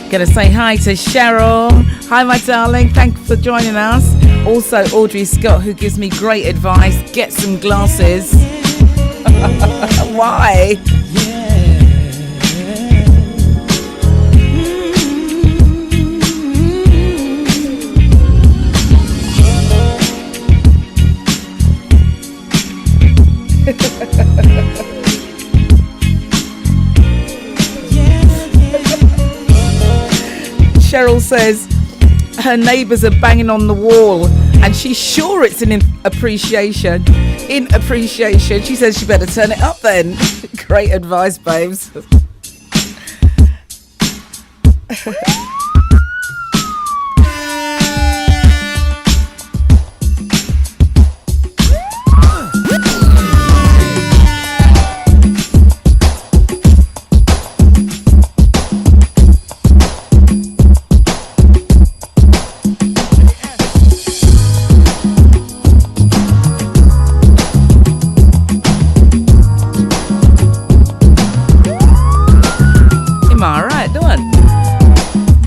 Gonna say hi to Cheryl. Hi, my darling. Thanks for joining us. Also, Audrey Scott, who gives me great advice. Get some glasses. Why? Cheryl says her neighbours are banging on the wall and she's sure it's in appreciation. In appreciation. She says she better turn it up then. Great advice, babes.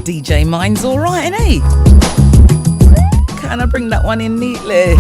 DJ Mine's alright, ain't he? Can I bring that one in neatly?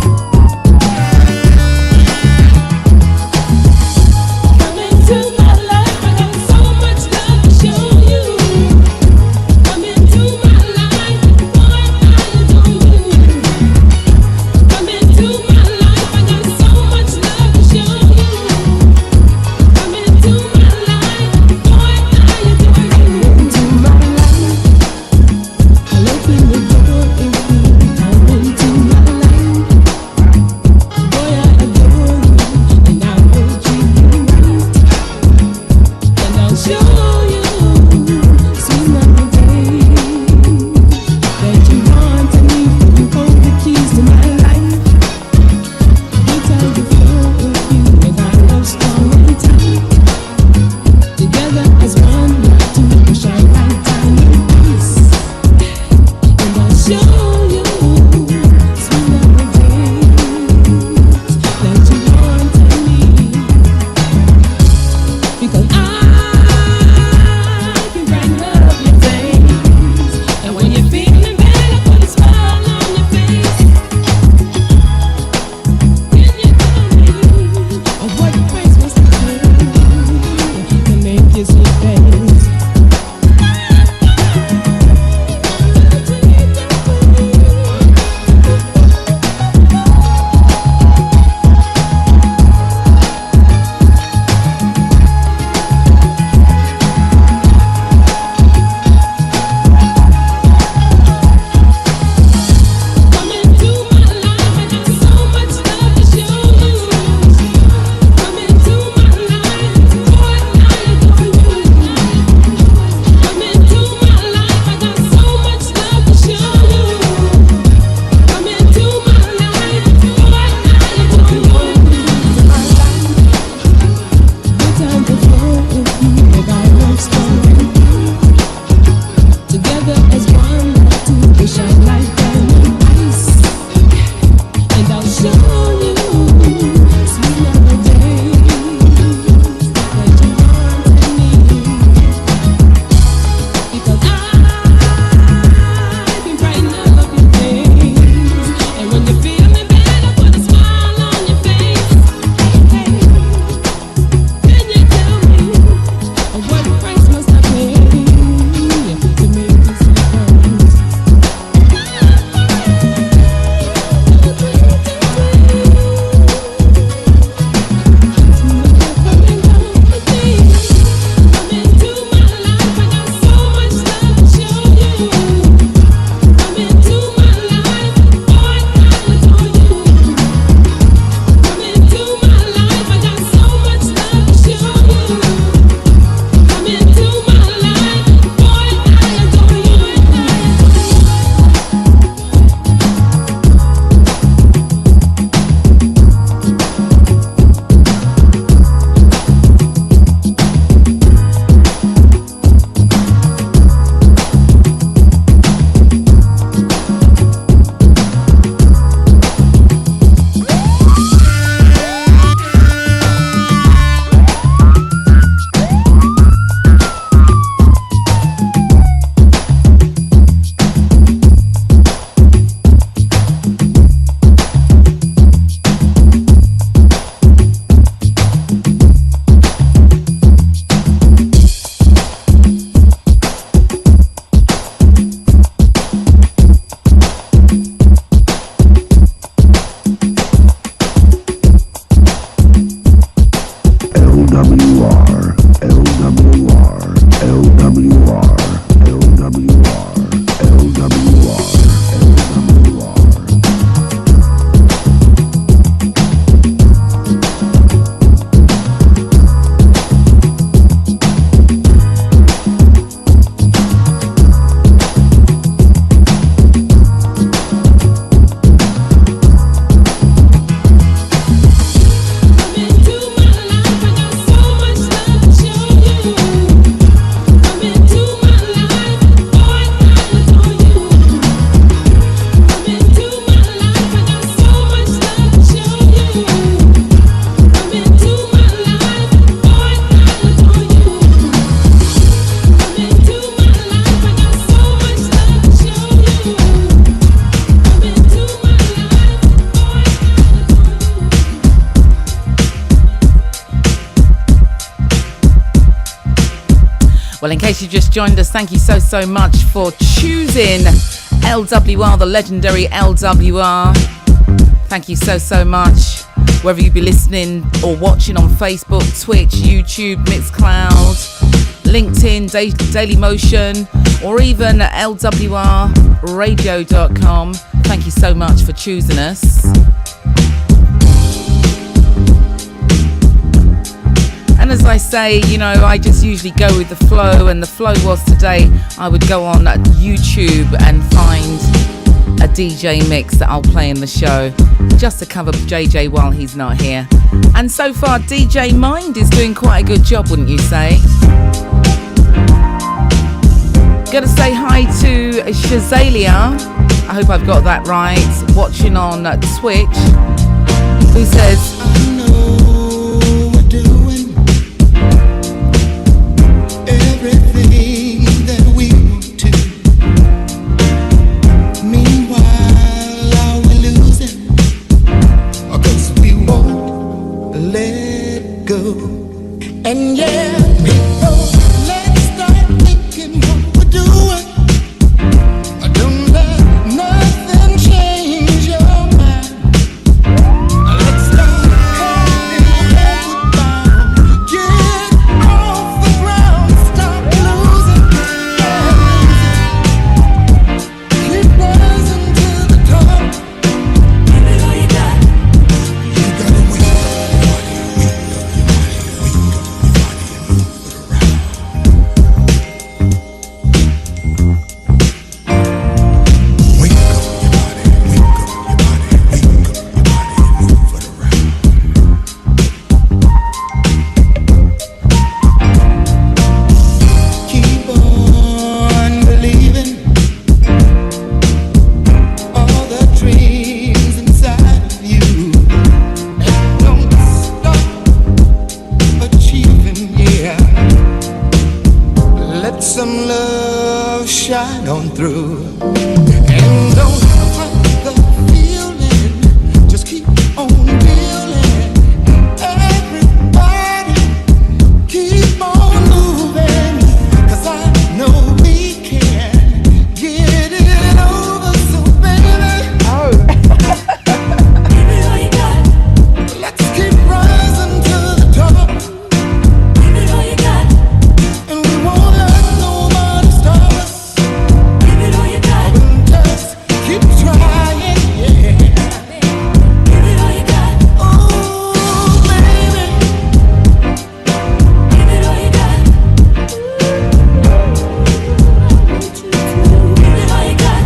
case you just joined us, thank you so much for choosing LWR, the legendary LWR. Thank you so much. Whether you be listening or watching on Facebook, Twitch, YouTube, Mixcloud, LinkedIn, Daily Motion, or even LWRradio.com. Thank you so much for choosing us. And as I say, you know, I just usually go with the flow, and the flow was today I would go on YouTube and find a DJ mix that I'll play in the show just to cover JJ while he's not here. And so far DJ Mind is doing quite a good job, wouldn't you say? Gonna say hi to Shazalia, I hope I've got that right, watching on Twitch, who says, I know we're doing everything that we want to. Meanwhile, are we losing? 'Cause we won't let go. And yeah, people, let's start thinking what we're doing. Don't let nothing change your mind. Let's start holding down. Get off the ground, stop losing. Keep rising to the top. Give it all you got. You gotta wake up your body, wake up your body, wake up your body and move it around. Wake up your body, wake up your body, wake up your body and move it around. Keep on believing all the dreams inside of you, and don't stop achieving, yeah. Let some love shine on through, and don't fight the feeling, just keep on feeling. Everybody keep on moving, 'cause I know we can get it over, so baby, give it all you got. Let's keep rising to the top. Give it all you got. And we won't let nobody stop us. Give it all you got. And just keep trying, yeah. Give it all you got. Oh, baby. Give it all you got. Give it all you got.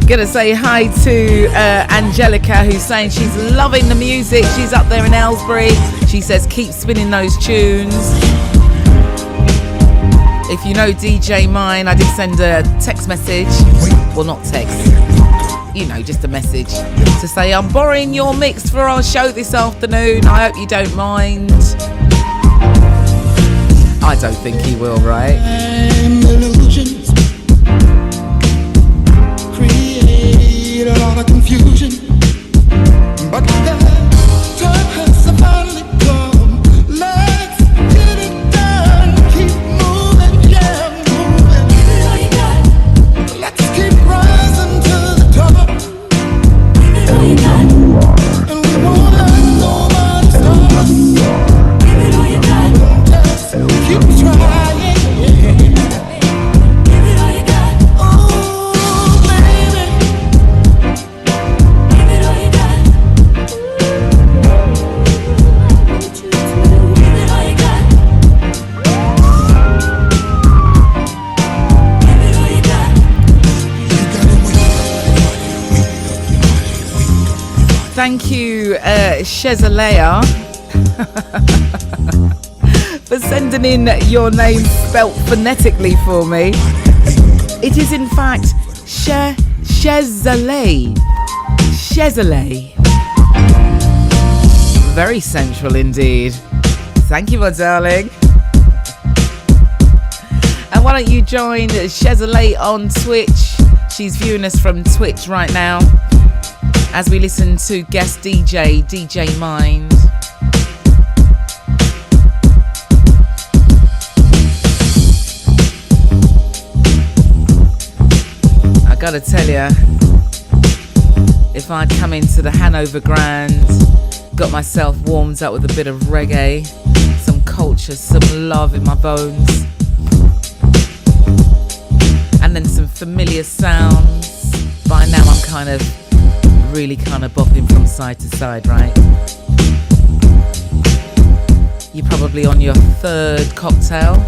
gonna say hi to Angelica, who's saying she's loving the music. She's up there in Aylesbury. She says keep spinning those tunes. If you know DJ Mine, I did send a text message, well not text, you know, just a message to say I'm borrowing your mix for our show this afternoon. I hope you don't mind. I don't think he will, right? Illusions create a lot of confusion, but the time has finally come. Let's get it done. Keep moving, yeah, moving. Give it all you got. Let's keep rising to the top. Give it all you got. And we won't let nobody stop us. Give it all you got. Just keep trying, yeah. Give it all you got. Oh, baby. Give it all you got. Give it all you got. Give it all you got. You gotta wake up your body, wake up your body, wake up your body. Thank you, Shezalea, for sending in your name spelt phonetically for me. It is in fact Shezalea. Shezalea. Very central indeed. Thank you, my darling. And why don't you join Shezalea on Twitch? She's viewing us from Twitch right now as we listen to guest DJ Mind. gotta tell ya, if I'd come into the Hanover Grand, got myself warmed up with a bit of reggae, some culture, some love in my bones, and then some familiar sounds, by now I'm kind of really kind of bopping from side to side, right? You're probably on your third cocktail.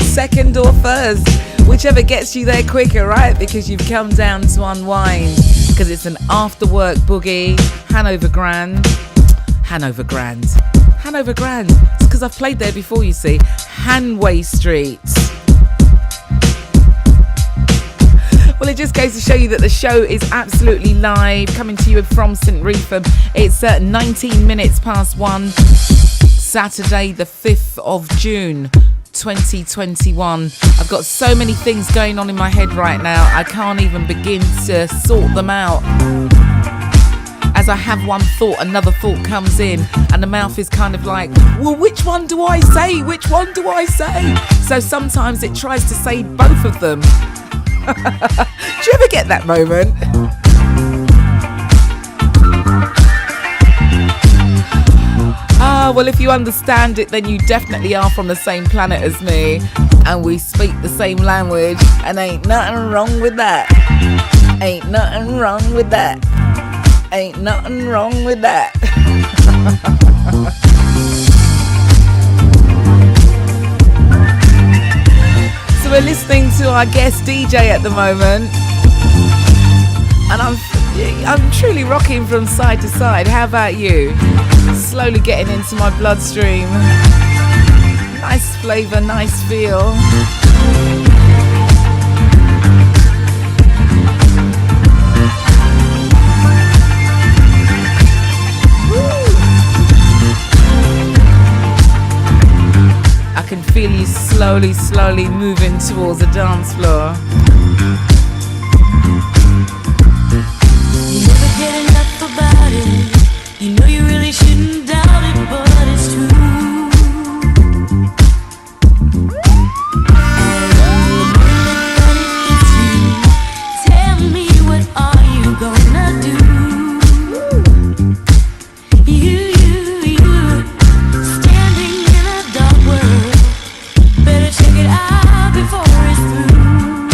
Second or first, whichever gets you there quicker, right? Because you've come down to unwind, because it's an after work boogie. Hanover Grand. It's because I've played there before, you see. Hanway Street. Well, it just goes to show you that the show is absolutely live, coming to you from St. Reefham. It's 19 minutes past 1, Saturday the 5th of June 2021. I've got so many things going on in my head right now, I can't even begin to sort them out. As I have one thought, another thought comes in, and the mouth is kind of like, well, which one do I say? Which one do I say? So sometimes it tries to say both of them. Do you ever get that moment? Ah, well, if you understand it, then you definitely are from the same planet as me, and we speak the same language, and ain't nothing wrong with that. Ain't nothing wrong with that. Ain't nothing wrong with that. So we're listening to our guest DJ at the moment, and I'm truly rocking from side to side. How about you? Slowly getting into my bloodstream. Nice flavour, nice feel. I can feel you slowly moving towards the dance floor. You never get enough about it. You know you really shouldn't doubt it, but it's true. Tell me, what are you gonna do? You standing in a dark world. Better check it out before it's through.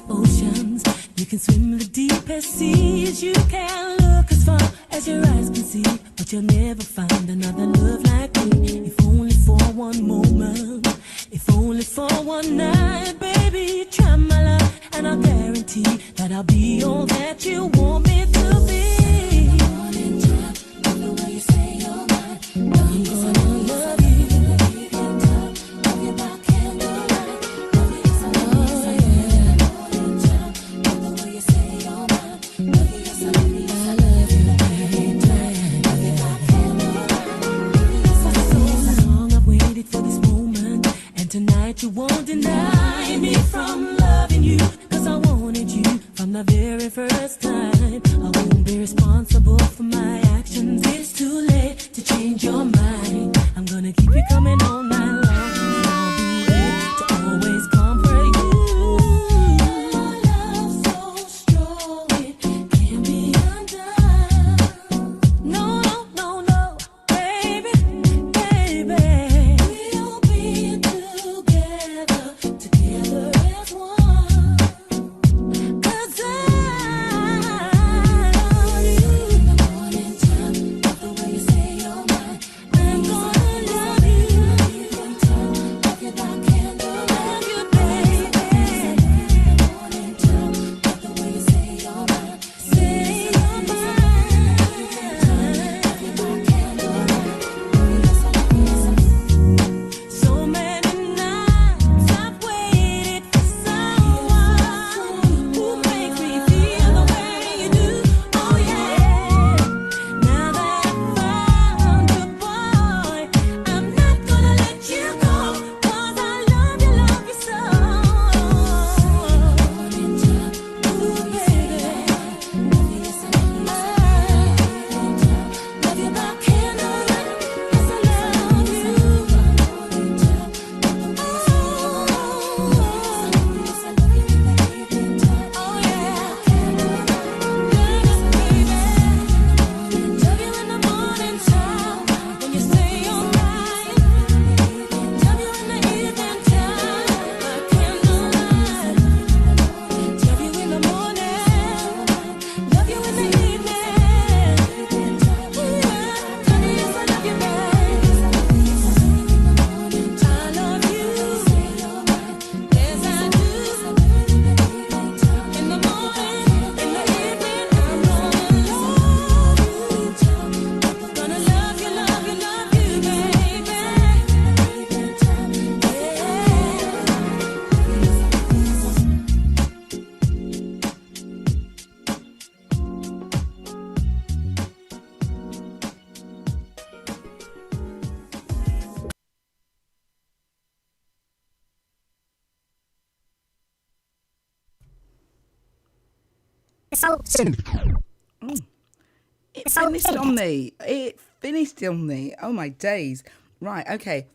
Oceans, you can swim the deepest seas. You can look as far as your eyes can see, but you'll never find another love like me. If only for one moment, if only for one night, baby, try my love, and I'll guarantee that I'll be all that you want me to be. Morning time, the way you say you're mine, I'm gonna love you. Love you by candlelight, love you so tonight you won't deny me from loving you, 'cause I wanted you from the very first time. I won't be responsible for my actions. It's too late to change your mind. I'm gonna keep you coming all night long, and I'll be there to always comfort you. Your love so strong it can't be undone. No, no, no, no, baby, baby. We'll be together as one. 'Cause I love you. In the morning time, love the way you say you're mine. I'm gonna love you. Love you by candlelight. Love you, baby. In the morning time, love the way you say you're mine. Say you're mine. Love you by candlelight. So many nights I've waited for someone who makes me feel the way you do. Oh yeah. Now that I found you, boy, I'm not gonna let you go, 'cause I love you so. Morning time, ooh baby, love you so. Love you by candlelight, yes I love you. Morning time, It finished on me. It finished on me. Oh my days. Right, okay.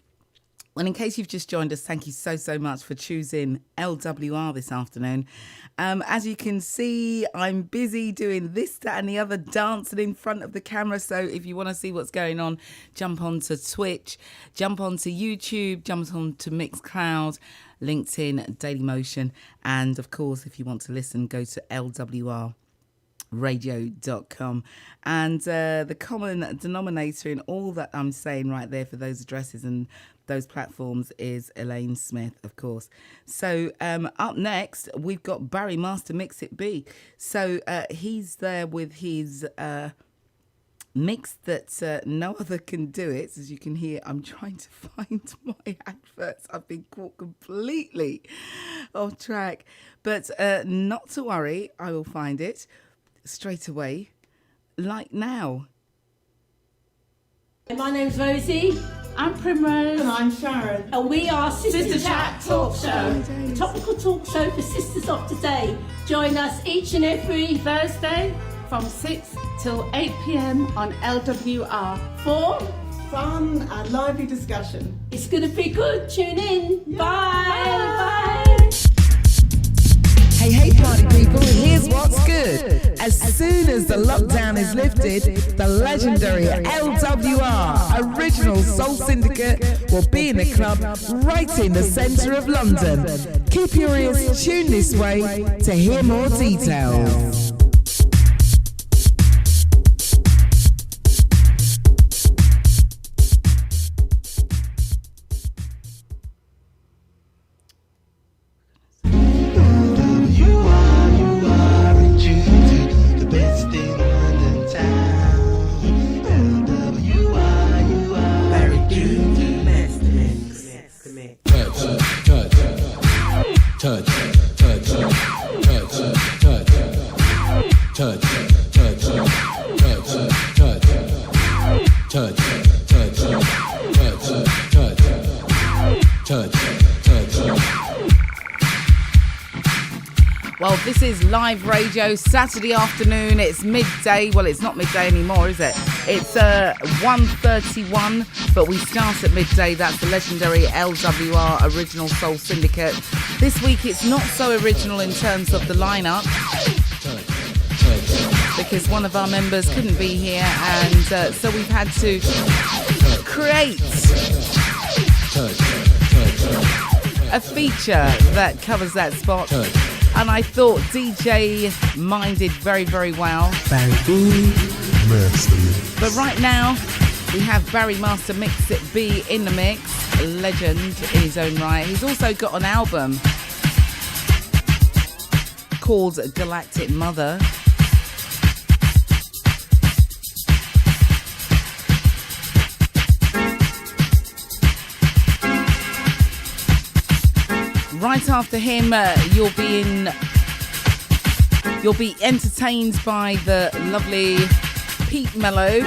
Well, in case you've just joined us, thank you so much for choosing LWR this afternoon. As you can see, I'm busy doing this, that and the other, dancing in front of the camera. So if you want to see what's going on, jump onto Twitch, jump onto YouTube, jump onto Mixcloud, LinkedIn, Dailymotion. And of course, if you want to listen, go to LWRradio.com. And the common denominator in all that I'm saying right there for those addresses and those platforms is Elayne Smith, of course. So up next, we've got Barry Master Mix It Be. So he's there with his mix that no other can do it. As you can hear, I'm trying to find my adverts. I've been caught completely off track. But not to worry, I will find it straight away, like now. My name's Rosie. I'm Primrose. And I'm Sharon. And we are Sister Chat Talk Show, the topical talk show for sisters of today. Join us each and every Thursday, from 6 till 8 p.m. on LWR for fun and lively discussion. It's going to be good. Tune in. Yeah. Bye. Hey, party people, here's what's good. As soon as the lockdown is lifted, the legendary LWR original Soul Syndicate will be in the club right in the centre of London. Keep your ears tuned this way to hear more details. Well, this is live radio, Saturday afternoon. It's midday. Well, it's not midday anymore, is it? It's 1:31, but we start at midday. That's the legendary LWR Original Soul Syndicate. This week, it's not so original in terms of the lineup, because one of our members couldn't be here, and so we've had to create a feature that covers that spot. And I thought DJ minded very, very well. But right now, we have Barry Master Mix It B in the mix. A legend in his own right. He's also got an album called Galactic Mother. Right after him, you'll be entertained by the lovely Pete Mello.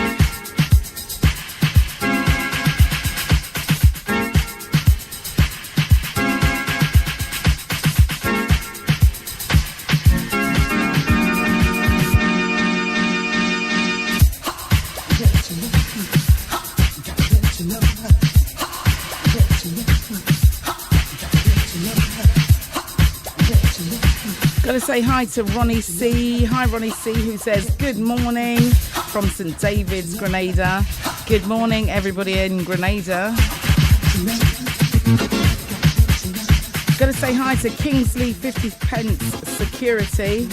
Gotta say hi to Ronnie C. Hi, Ronnie C, who says good morning from St. David's, Grenada. Good morning, everybody in Grenada. Gotta say hi to Kingsley 50 Pence Security.